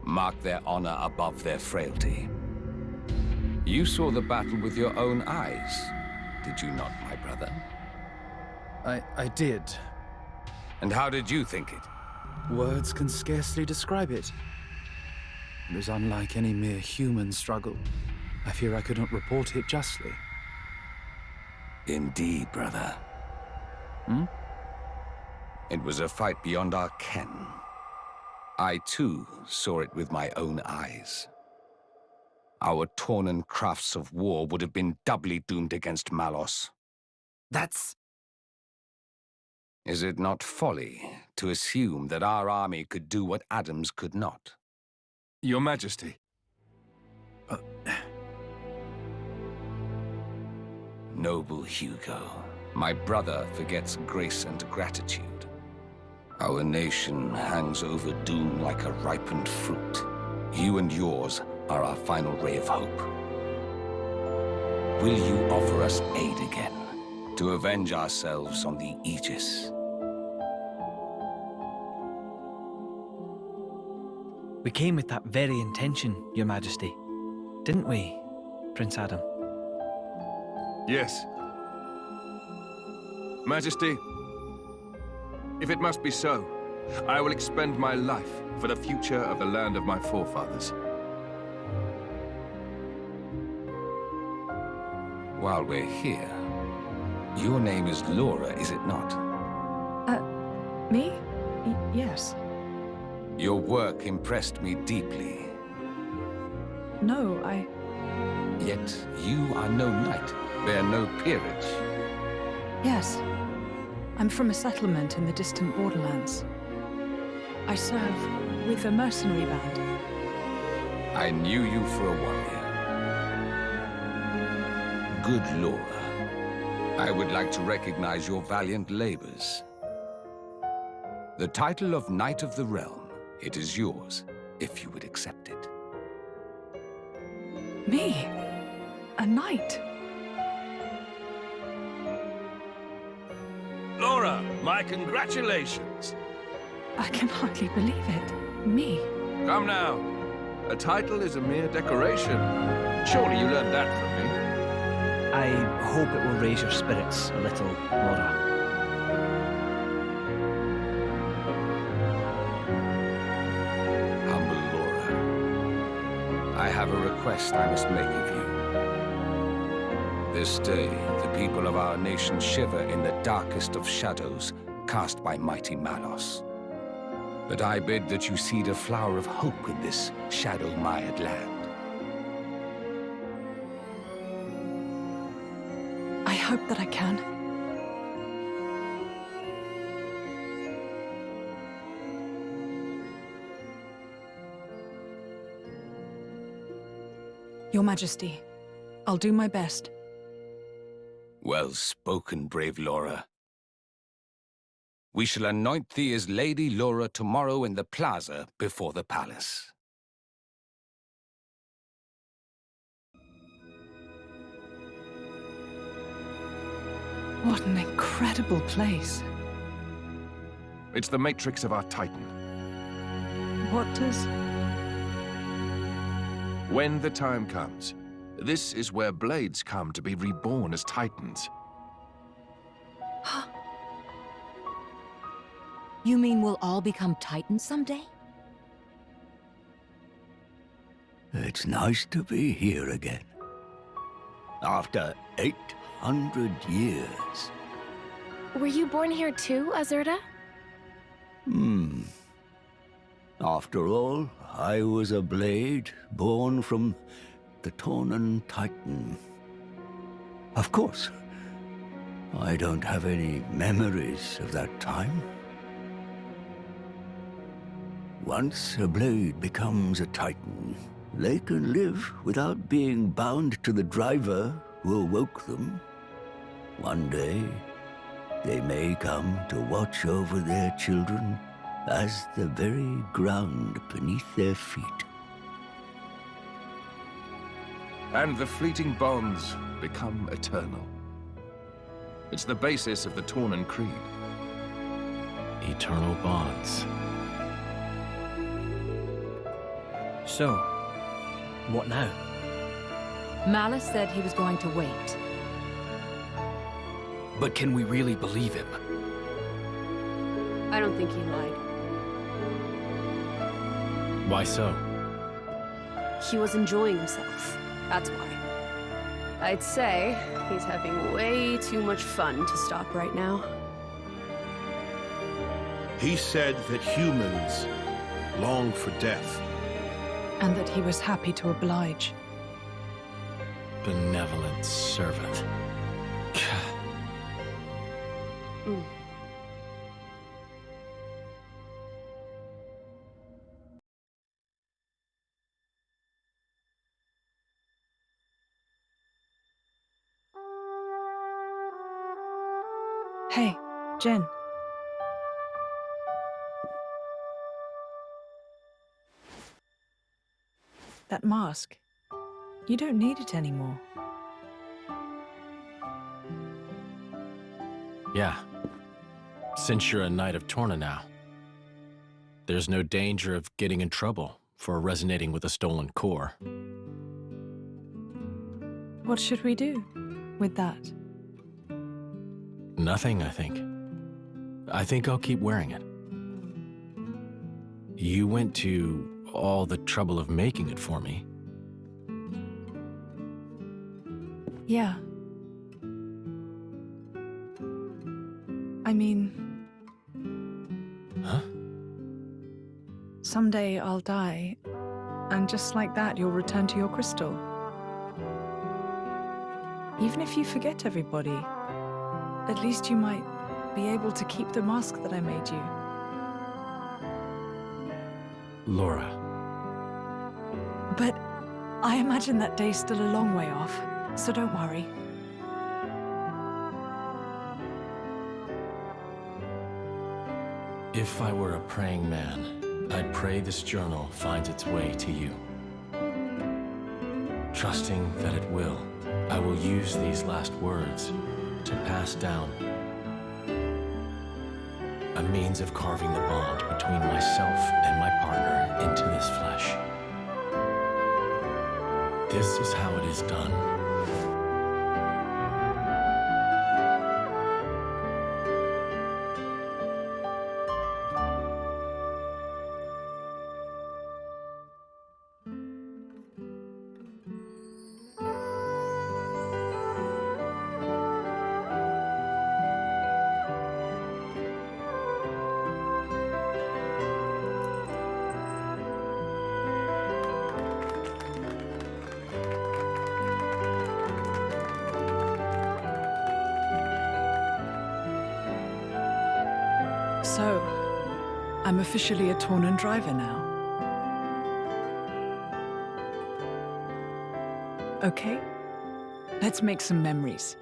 Mark their honor above their frailty. You saw the battle with your own eyes, did you not, my brother? I did. And how did you think it? Words can scarcely describe it. It was unlike any mere human struggle. I fear I could not report it justly. Indeed, brother. It was a fight beyond our ken. I, too, saw it with my own eyes. Our Tornan crafts of war would have been doubly doomed against Malos. That's... Is it not folly to assume that our army could do what Adam's could not? Your Majesty. Noble Hugo, my brother forgets grace and gratitude. Our nation hangs over doom like a ripened fruit. You and yours are our final ray of hope. Will you offer us aid again, to avenge ourselves on the Aegis? We came with that very intention, Your Majesty. Didn't we, Prince Adam? Yes. Majesty, if it must be so, I will expend my life for the future of the land of my forefathers. While we're here, your name is Laura, is it not? Me? Yes. Your work impressed me deeply. No, I... Yet you are no knight, bear no peerage. Yes. I'm from a settlement in the distant borderlands. I serve with a mercenary band. I knew you for a warrior. Good Laura, I would like to recognize your valiant labors. The title of Knight of the Realm, it is yours, if you would accept it. Me? A knight? Laura, my congratulations. I can hardly believe it. Me? Come now. A title is a mere decoration. Surely you learned that from me. I hope it will raise your spirits a little, Laura. Humble Laura, I have a request I must make of you. This day, the people of our nation shiver in the darkest of shadows cast by mighty Malos. But I bid that you seed a flower of hope in this shadow-mired land. I hope that I can. Your Majesty, I'll do my best. Well spoken, brave Laura. We shall anoint thee as Lady Laura tomorrow in the plaza before the palace. What an incredible place. It's the matrix of our Titan. What does... When the time comes, this is where blades come to be reborn as Titans. You mean we'll all become Titans someday? It's nice to be here again. After 800 years. Were you born here too, Azurda? After all, I was a blade born from the Tornan Titan. Of course, I don't have any memories of that time. Once a blade becomes a Titan, they can live without being bound to the driver who awoke them. One day, they may come to watch over their children as the very ground beneath their feet. And the fleeting bonds become eternal. It's the basis of the Tornan Creed. Eternal bonds. So, what now? Malice said he was going to wait. But can we really believe him? I don't think he lied. Why so? He was enjoying himself. That's why. I'd say he's having way too much fun to stop right now. He said that humans long for death. And that he was happy to oblige. Benevolent servant. Hey, Jen. That mask. You don't need it anymore. Yeah. Since you're a Knight of Torna now, there's no danger of getting in trouble for resonating with a stolen core. What should we do with that? Nothing, I think. I think I'll keep wearing it. You went to all the trouble of making it for me. Yeah. I mean... Huh? Someday I'll die, and just like that you'll return to your crystal. Even if you forget everybody, at least you might be able to keep the mask that I made you. Laura. But I imagine that day's still a long way off, so don't worry. If I were a praying man, I'd pray this journal finds its way to you. Trusting that it will, I will use these last words to pass down a means of carving the bond between myself and my partner into this flesh. This is how it is done. So, I'm officially a Tornan driver now. Okay, let's make some memories.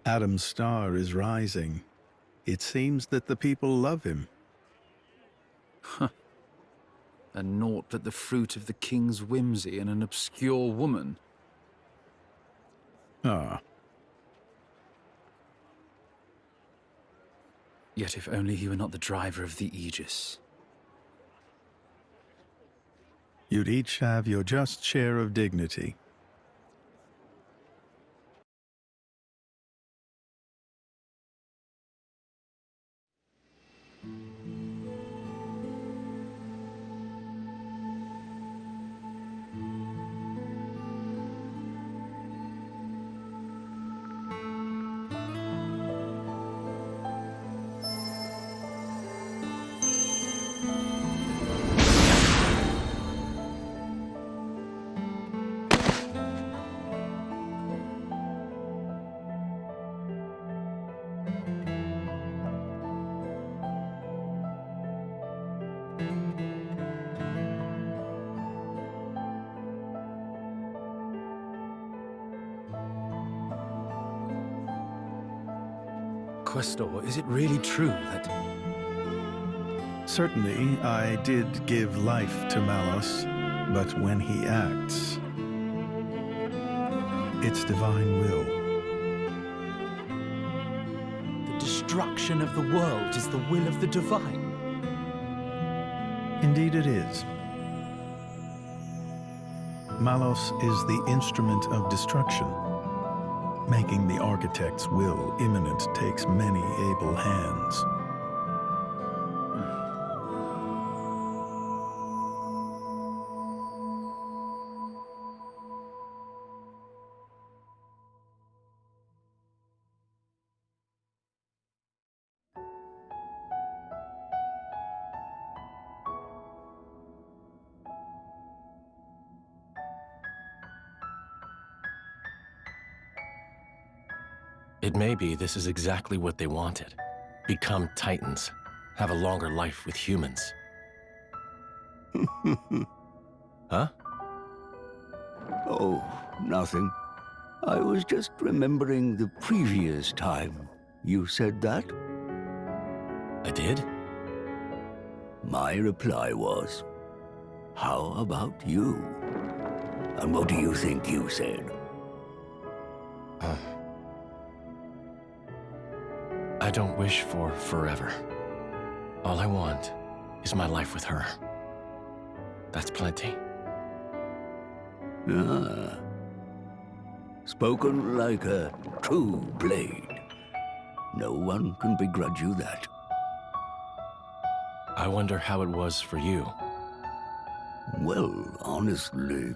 Adam's star is rising. It seems that the people love him. Huh. And naught but the fruit of the king's whimsy and an obscure woman. Ah. Yet if only he were not the driver of the Aegis. You'd each have your just share of dignity. Questor, is it really true that... Certainly, I did give life to Malos, but when he acts, it's divine will. The destruction of the world is the will of the divine? Indeed it is. Malos is the instrument of destruction. Making the architect's will imminent takes many able hands. It may be this is exactly what they wanted. Become Titans. Have a longer life with humans. Huh? Oh, nothing. I was just remembering the previous time you said that. I did? My reply was, how about you? And what do you think you said? I don't wish for forever. All I want is my life with her. That's plenty. Ah. Spoken like a true blade. No one can begrudge you that. I wonder how it was for you. Well, honestly,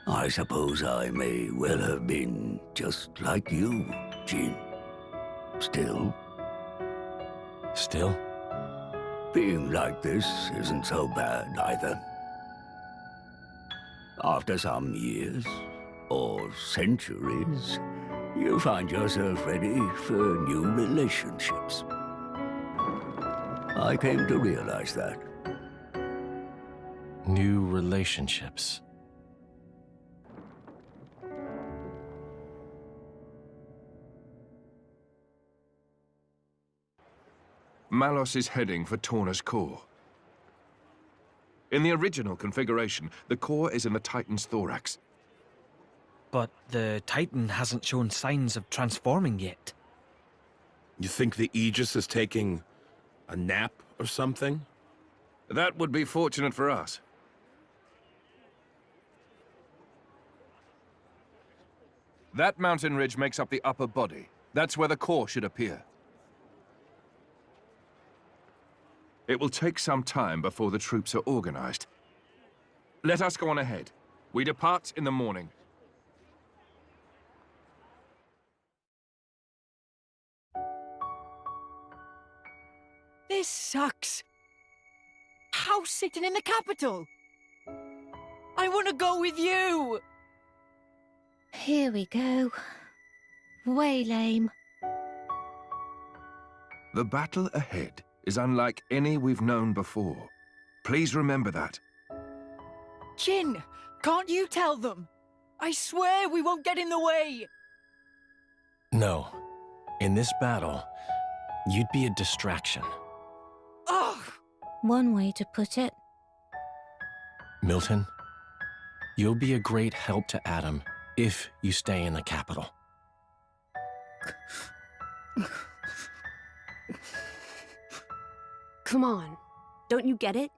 I suppose I may well have been just like you, Jin. Still? Still? Being like this isn't so bad either. After some years, or centuries, you find yourself ready for new relationships. I came to realize that. New relationships. Malos is heading for Torna's core. In the original configuration, the core is in the Titan's thorax. But the Titan hasn't shown signs of transforming yet. You think the Aegis is taking a nap or something? That would be fortunate for us. That mountain ridge makes up the upper body. That's where the core should appear. It will take some time before the troops are organized. Let us go on ahead. We depart in the morning. This sucks. House sitting in the capital. I want to go with you. Here we go. Way lame. The battle ahead is unlike any we've known before. Please remember that. Jin, can't you tell them? I swear we won't get in the way. No. In this battle, you'd be a distraction. Ugh! One way to put it. Milton, you'll be a great help to Adam if you stay in the capital. Come on. Don't you get it?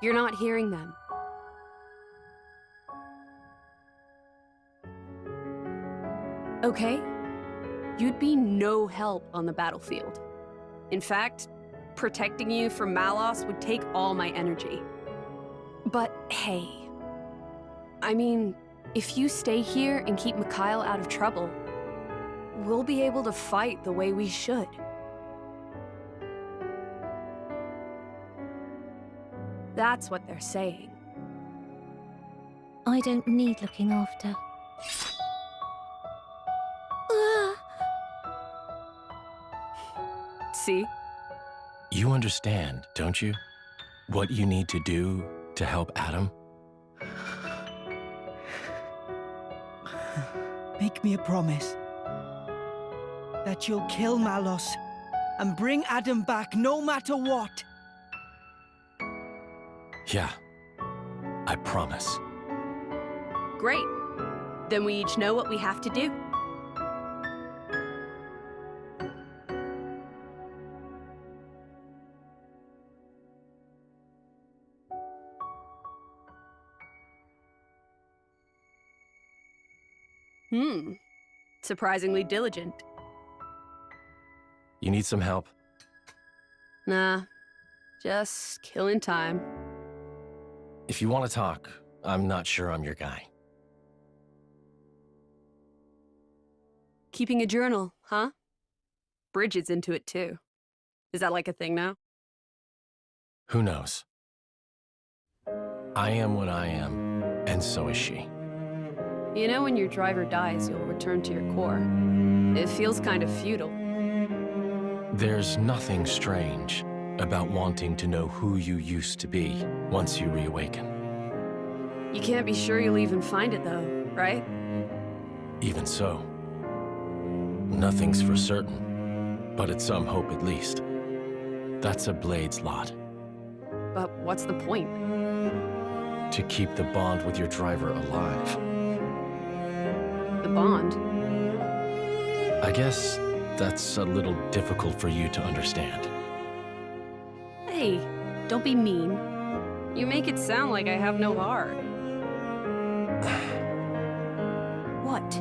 You're not hearing them. Okay? You'd be no help on the battlefield. In fact, protecting you from Malos would take all my energy. But hey, I mean, if you stay here and keep Mikhail out of trouble, we'll be able to fight the way we should. That's what they're saying. I don't need looking after. See? You understand, don't you? What you need to do to help Adam? Make me a promise that you'll kill Malos and bring Adam back no matter what. Yeah, I promise. Great. Then we each know what we have to do. Surprisingly diligent. You need some help? Nah, just killing time. If you want to talk, I'm not sure I'm your guy. Keeping a journal, huh? Bridget's into it too. Is that like a thing now? Who knows? I am what I am, and so is she. You know when your driver dies, you'll return to your core. It feels kind of futile. There's nothing strange about wanting to know who you used to be once you reawaken. You can't be sure you'll even find it though, right? Even so, nothing's for certain, but it's some hope at least. That's a Blade's lot. But what's the point? To keep the bond with your driver alive. The bond? I guess that's a little difficult for you to understand. Hey, don't be mean. You make it sound like I have no heart. What?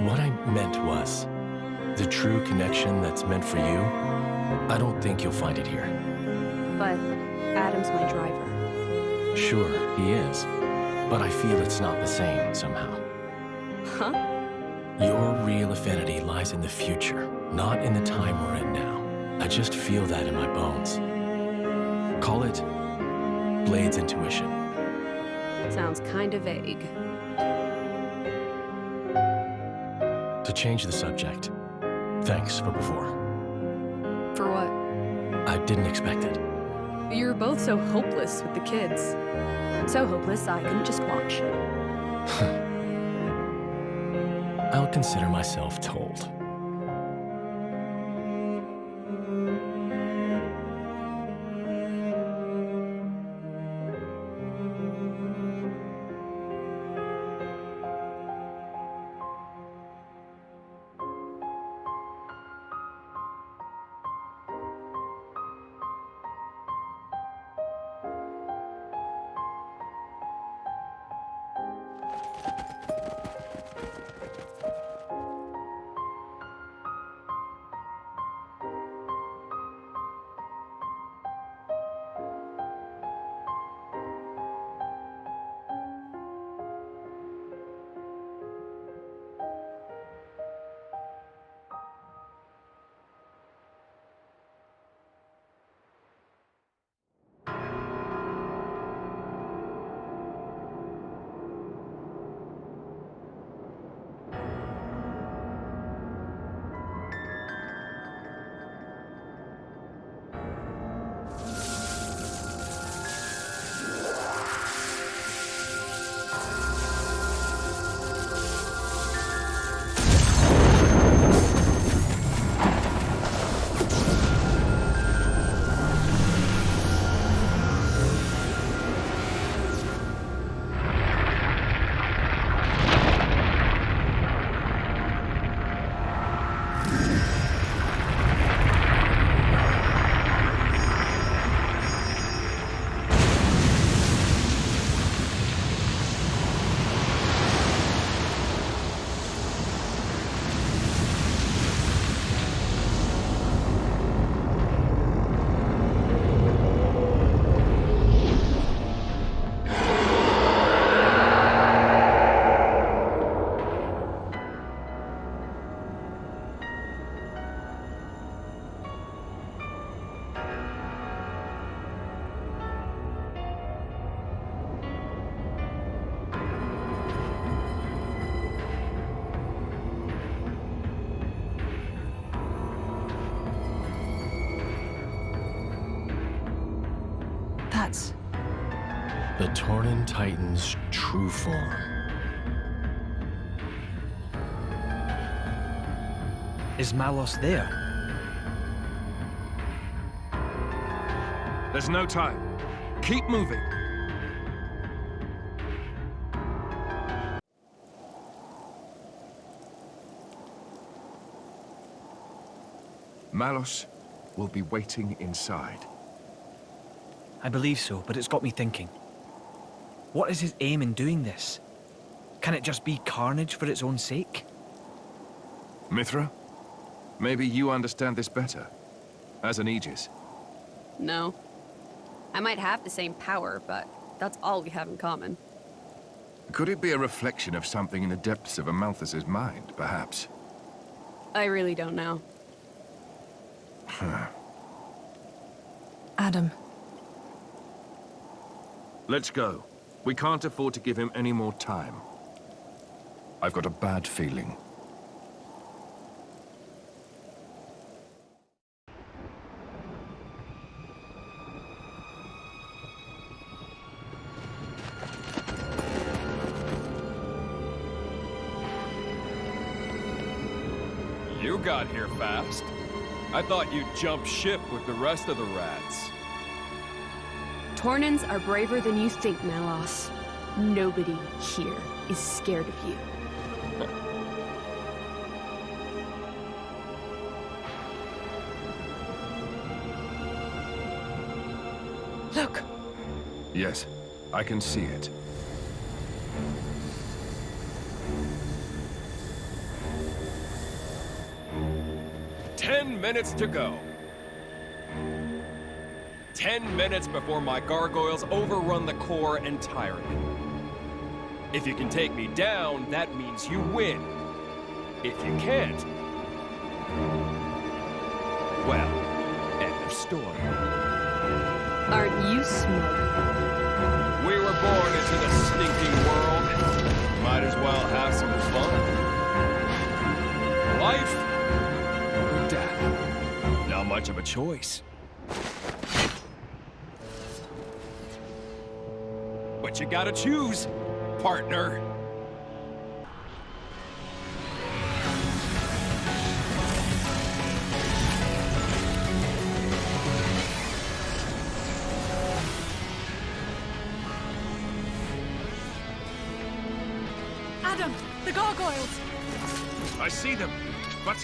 What I meant was, the true connection that's meant for you, I don't think you'll find it here. But Adam's my driver. Sure, he is. But I feel it's not the same somehow. Huh? Your real affinity lies in the future, not in the time we're in now. I just feel that in my bones. Call it Blade's intuition. Sounds kind of vague. To change the subject, thanks for before. For what? I didn't expect it. You're both so hopeless with the kids. So hopeless I couldn't just watch. I'll consider myself told. That's the Tornan Titan's true form. Is Malos there? There's no time. Keep moving. Malos will be waiting inside. I believe so, but it's got me thinking. What is his aim in doing this? Can it just be carnage for its own sake? Mithra? Maybe you understand this better. As an Aegis. No. I might have the same power, but that's all we have in common. Could it be a reflection of something in the depths of Amalthus's mind, perhaps? I really don't know. Adam. Let's go. We can't afford to give him any more time. I've got a bad feeling. You got here fast. I thought you'd jump ship with the rest of the rats. Tornans are braver than you think, Malos. Nobody here is scared of you. Look! Yes, I can see it. "10 minutes to go. 10 minutes before my gargoyles overrun the core entirely. If you can take me down, that means you win. If you can't, well, end of story. Aren't you smart? We were born into the stinking world. Might as well have some fun. Life or death. Not much of a choice. But you gotta choose, partner. Adam, the gargoyles! I see them, but...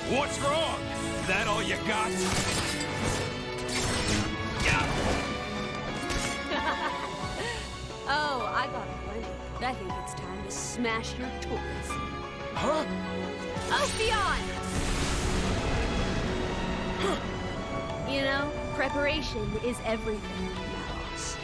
What's wrong? Is that all you got? Oh, I got plenty. I think it's time to smash your toys. Huh? Ophion! You know, preparation is everything, Malos.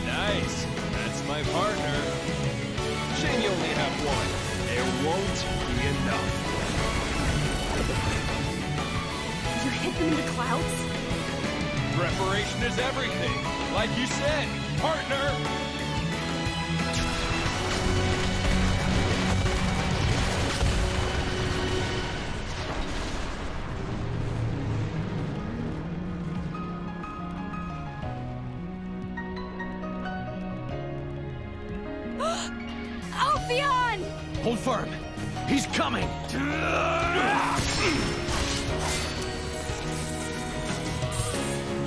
Nice. That's my partner. Shame you only have one. There won't be enough. You hit them in the clouds? Preparation is everything. Like you said, partner. Ophion! Hold firm. He's coming.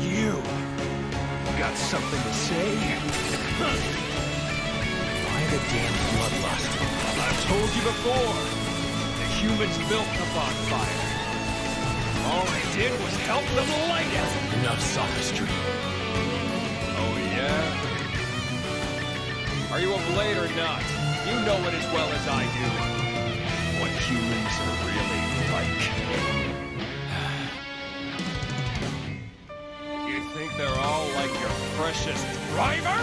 You got something to say? Why the damn bloodlust? I've told you before. The humans built the bonfire. All I did was help them light it. Enough sophistry. Oh, yeah? Are you a blade or not? You know it as well as I do. What humans are really like. You think they're all like your precious driver?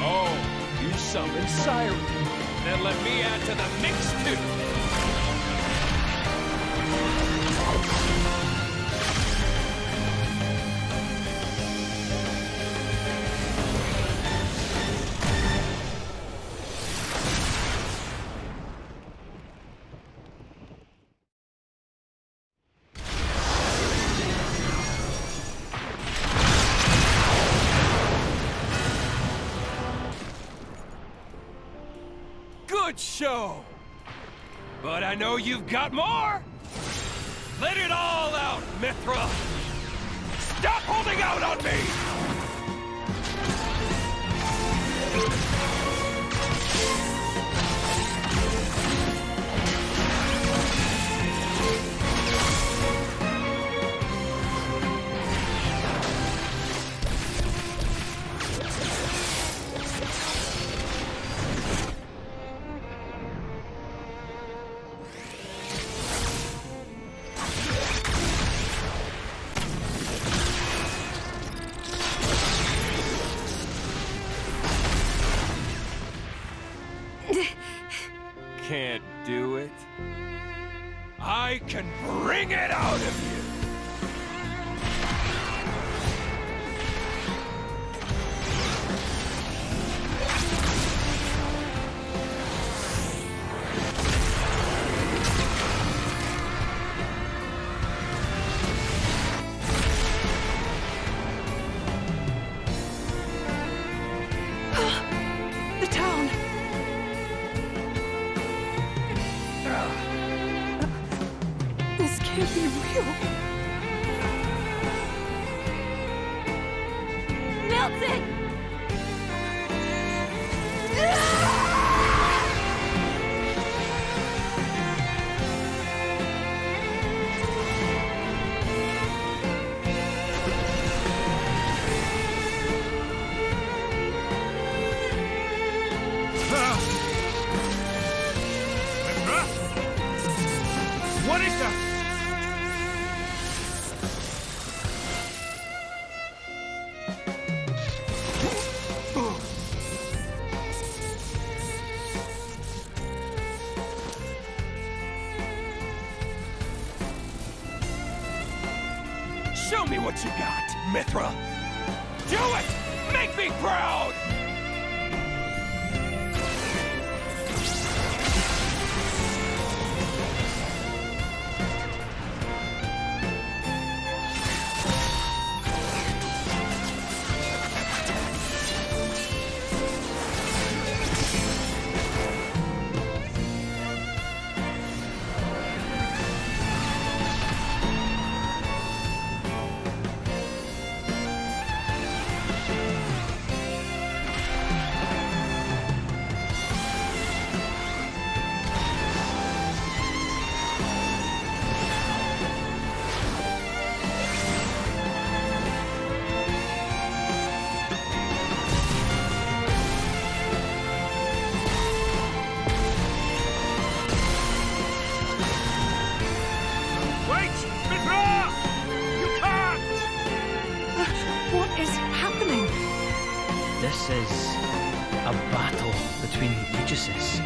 Oh, you summoned Siren. Then let me add to the mix, too. Good show! But I know you've got more! Let it all out, Mithra! Stop holding out on me! Get out of here! The town! This can't be real. Milton! What is that? Show me what you got, Mithra! Do it! Make me proud! This is a battle between Aegises.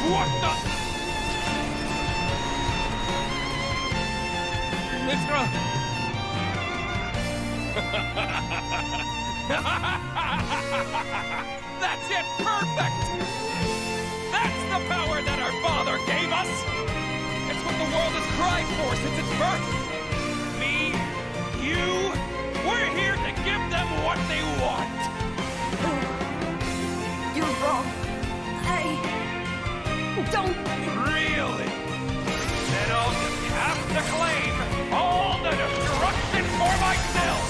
What the? Mithra! That's it! Perfect! That's the power that our father gave us! It's what the world has cried for since its birth! Me, you, we're here to give them what they want! You're wrong. Don't... Really? Then I'll just have to claim all the destruction for myself!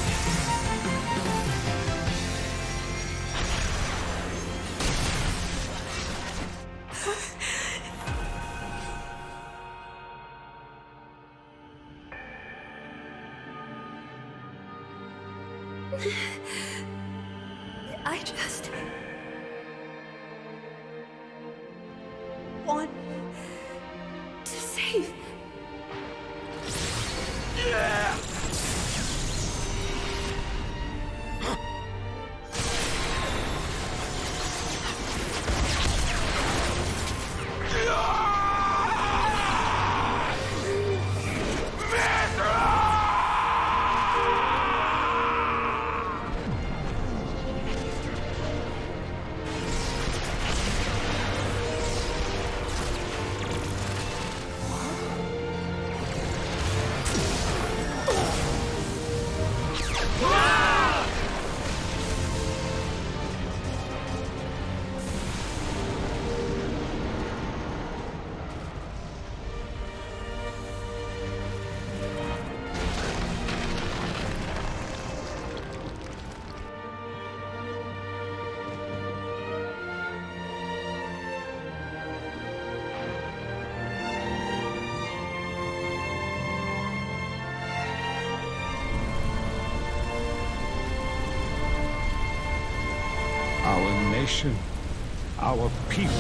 I just... want to save. Yeah! nation, our people.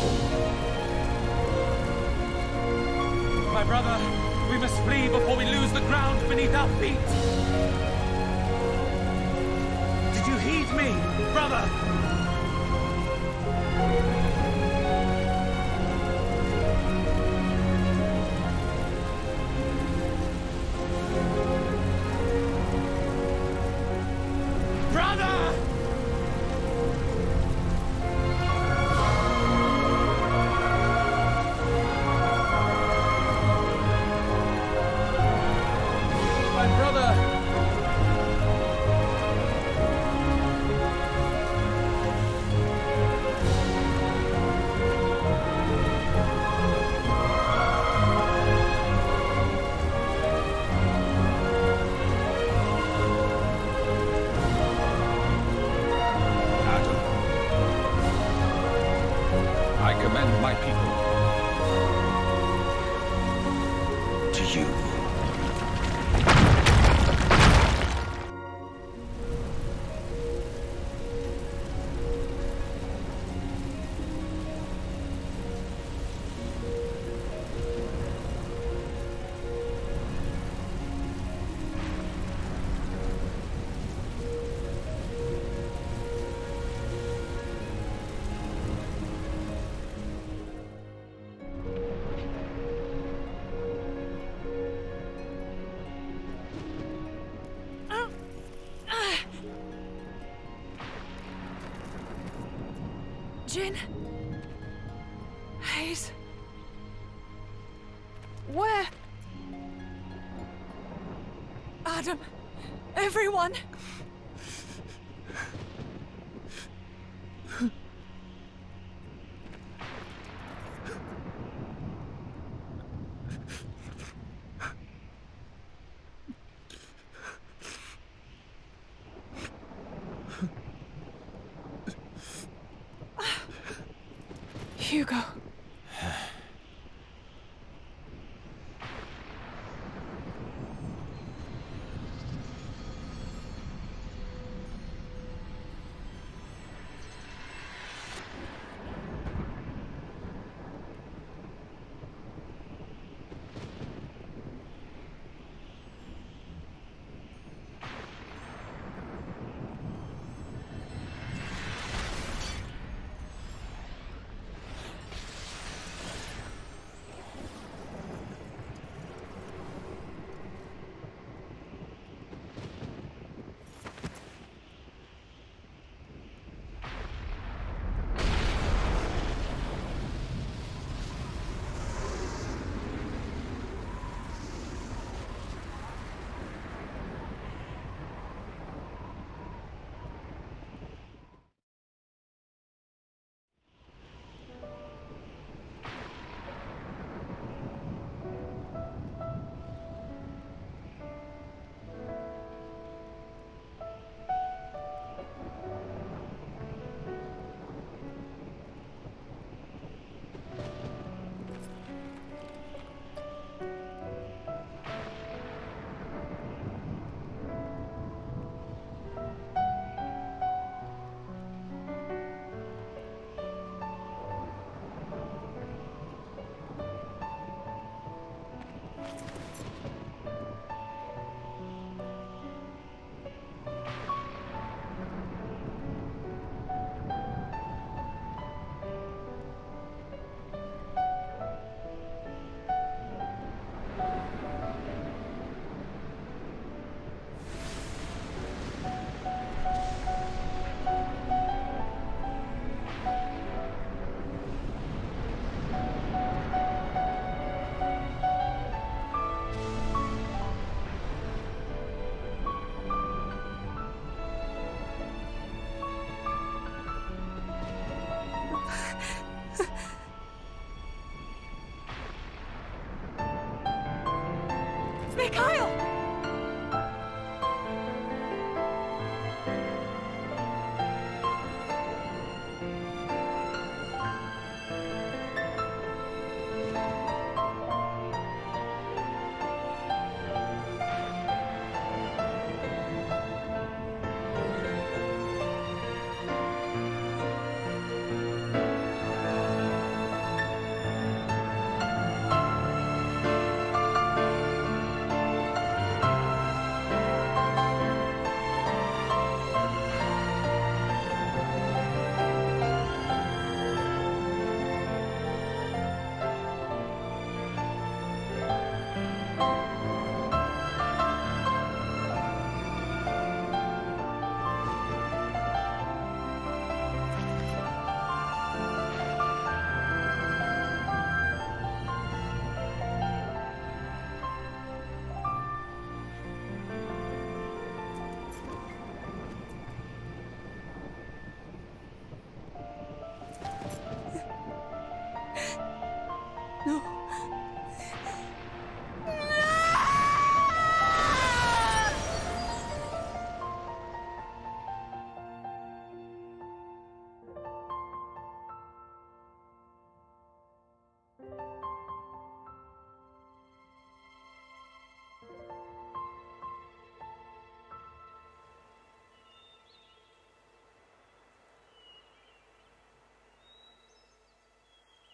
My brother, we must flee before we lose the ground beneath our feet. Did you heed me, brother? Jin? Hayes? Where? Adam? Everyone? Hugo.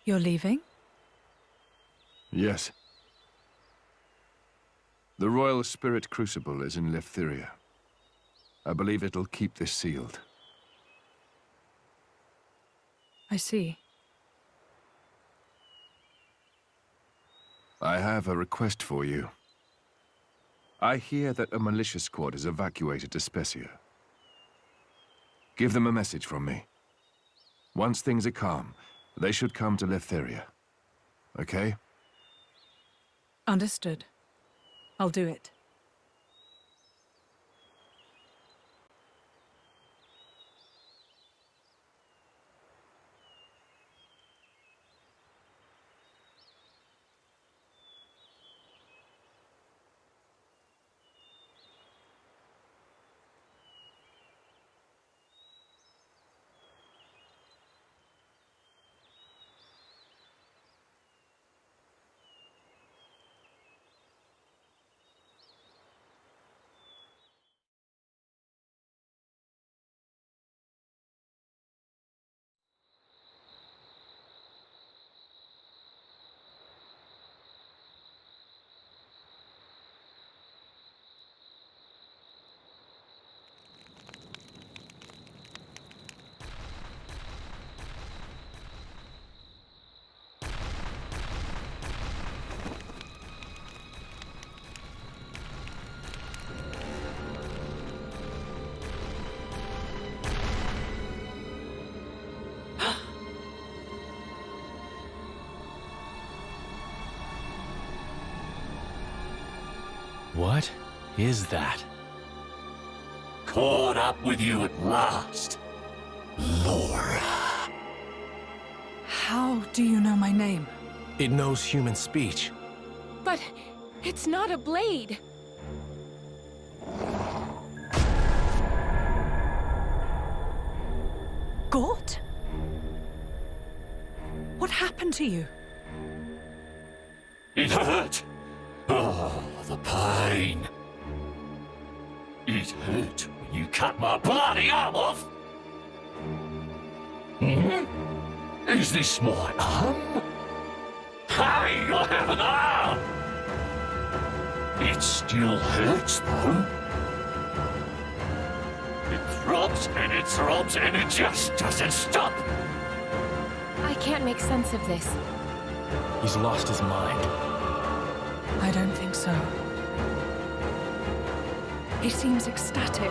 You're leaving? Yes. The Royal Spirit Crucible is in Leftheria. I believe it'll keep this sealed. I see. I have a request for you. I hear that a militia squad is evacuated to Specia. Give them a message from me. Once things are calm, they should come to Leftheria. Okay? Understood. I'll do it. What is that? Caught up with you at last, Laura. How do you know my name? It knows human speech. But it's not a blade. Gort? What happened to you? It hurt. Oh, the pain. It hurt when you cut my bloody arm off. Hmm? Is this my arm? Hey, I have an arm! It still hurts, though. It throbs and it throbs and it just doesn't stop. I can't make sense of this. He's lost his mind. I don't think so. He seems ecstatic.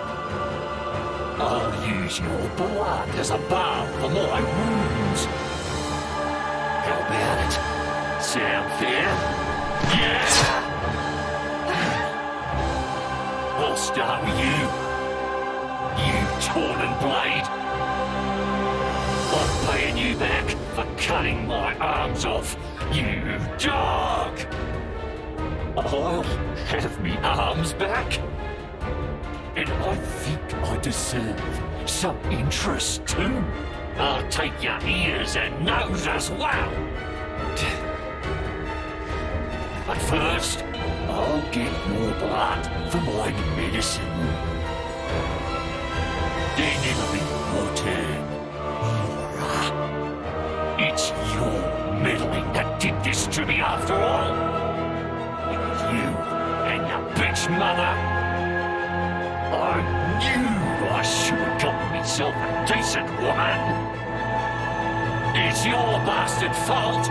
I'll use your blood as a balm for my wounds. How about it? Sound fair? Yeah! I'll start with you. You Torna blade. I'm paying you back for cutting my arms off, you dog! I'll have me arms back. And I think I deserve some interest too. I'll take your ears and nose as well. But first, I'll get more blood for my medicine. Then it'll be your turn, Laura. It's your meddling that did this to me after all. It was you and your bitch mother. I knew I should have gotten myself a decent woman. It's your bastard fault.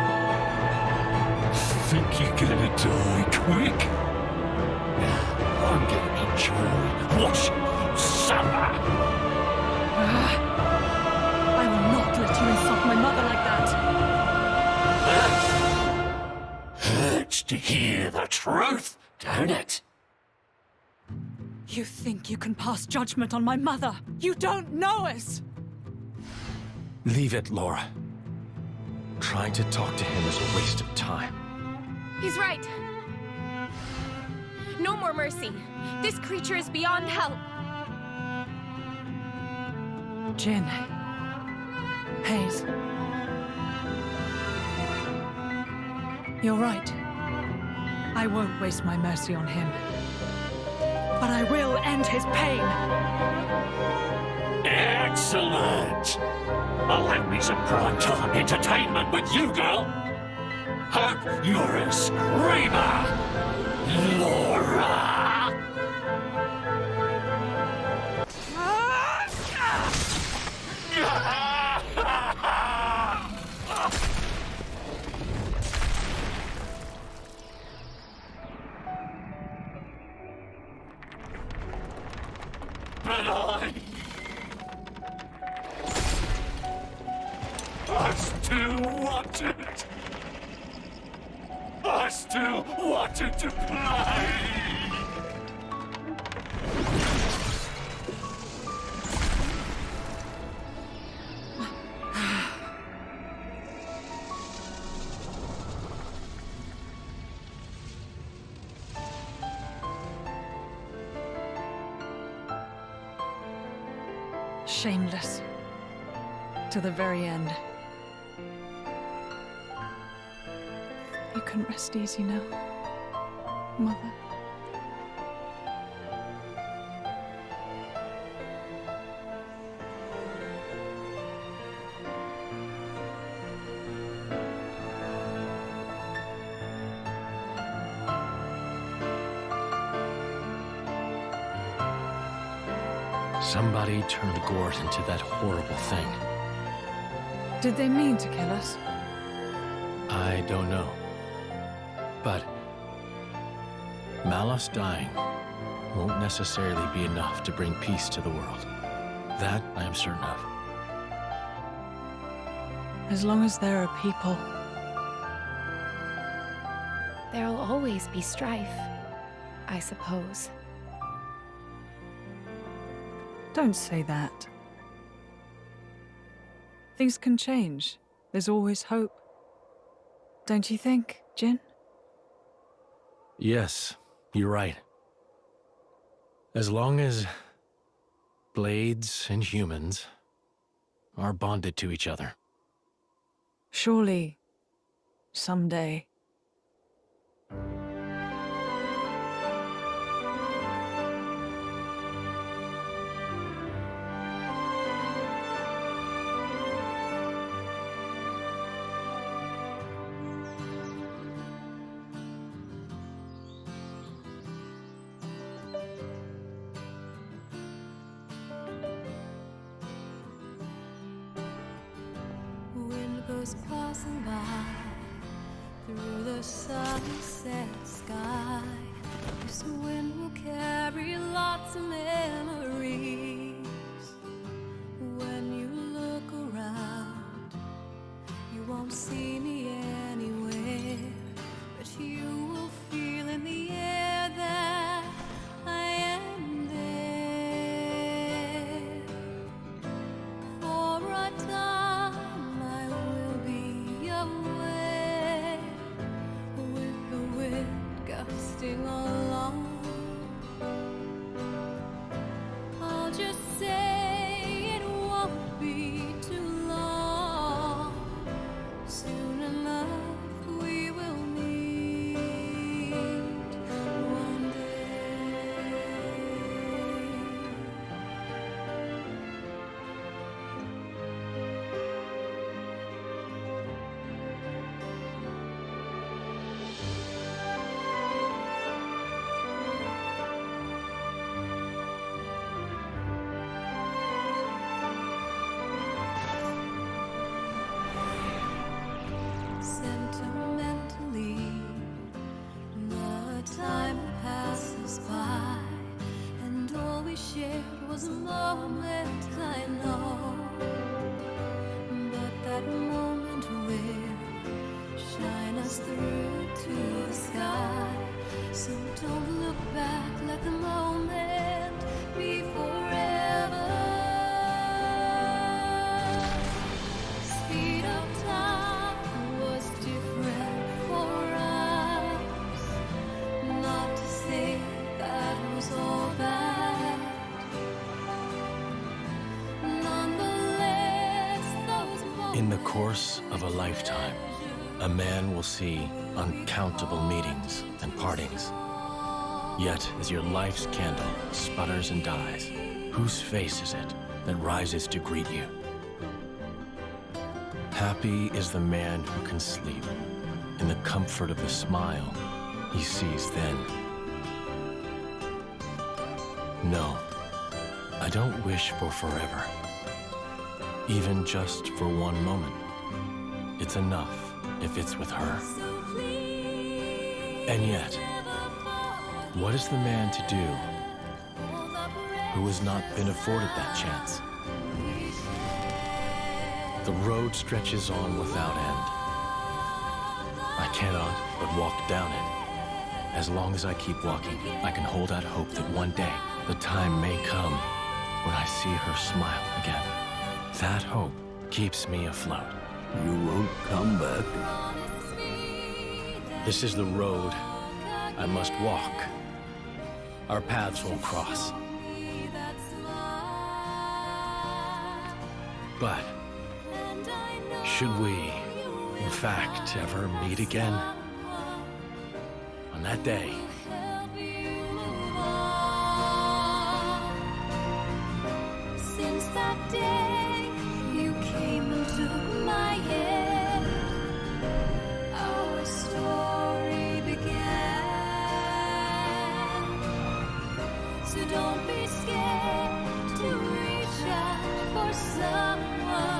Think you're gonna die quick? I'm gonna enjoy watching you suffer. I will not let you insult my mother like that. Hurts to hear the truth, don't it? You think you can pass judgment on my mother? You don't know us! Leave it, Laura. Trying to talk to him is a waste of time. He's right. No more mercy. This creature is beyond help. Jin. Hayes. You're right. I won't waste my mercy on him. But I will end his pain. Excellent! I'll have me some primetime entertainment with you, girl. Hope you're a screamer, Laura. But I still wanted. I still wanted to play. Shameless. To the very end. You can rest easy now, Mother. Somebody turned Gort into that horrible thing. Did they mean to kill us? I don't know. But Malos dying won't necessarily be enough to bring peace to the world. That I am certain of. As long as there are people. There'll always be strife, I suppose. Don't say that. Things can change. There's always hope. Don't you think, Jin? Yes, you're right. As long as blades and humans are bonded to each other. Surely, someday. Wind goes passing by through the sunset sky. This wind will carry lots of memories. When you look around, you won't see me anywhere, but you will feel in the air that I am there. For a time I will be away, with the wind gusting along. I'll just say it won't be too long. Soon enough we will meet one day. Sentimentally, the time passes by, and all we shared was a moment, I know. But that moment will shine us through to the sky. So don't look back, let the moment be forever. Speed of time was different for us. Not to say that was all bad. Nonetheless, those In the course of a lifetime, a man will see uncountable meetings and partings. Yet, as your life's candle sputters and dies, whose face is it that rises to greet you? Happy is the man who can sleep in the comfort of the smile he sees then. No, I don't wish for forever. Even just for one moment. It's enough if it's with her. And yet, what is the man to do who has not been afforded that chance? The road stretches on without end. I cannot but walk down it. As long as I keep walking, I can hold out hope that one day the time may come when I see her smile again. That hope keeps me afloat. You won't come back. This is the road I must walk. Our paths will cross. But should we, in fact, ever meet again? On that day, Since that day you came and took my hand, our story began. So don't be scared to reach out for someone.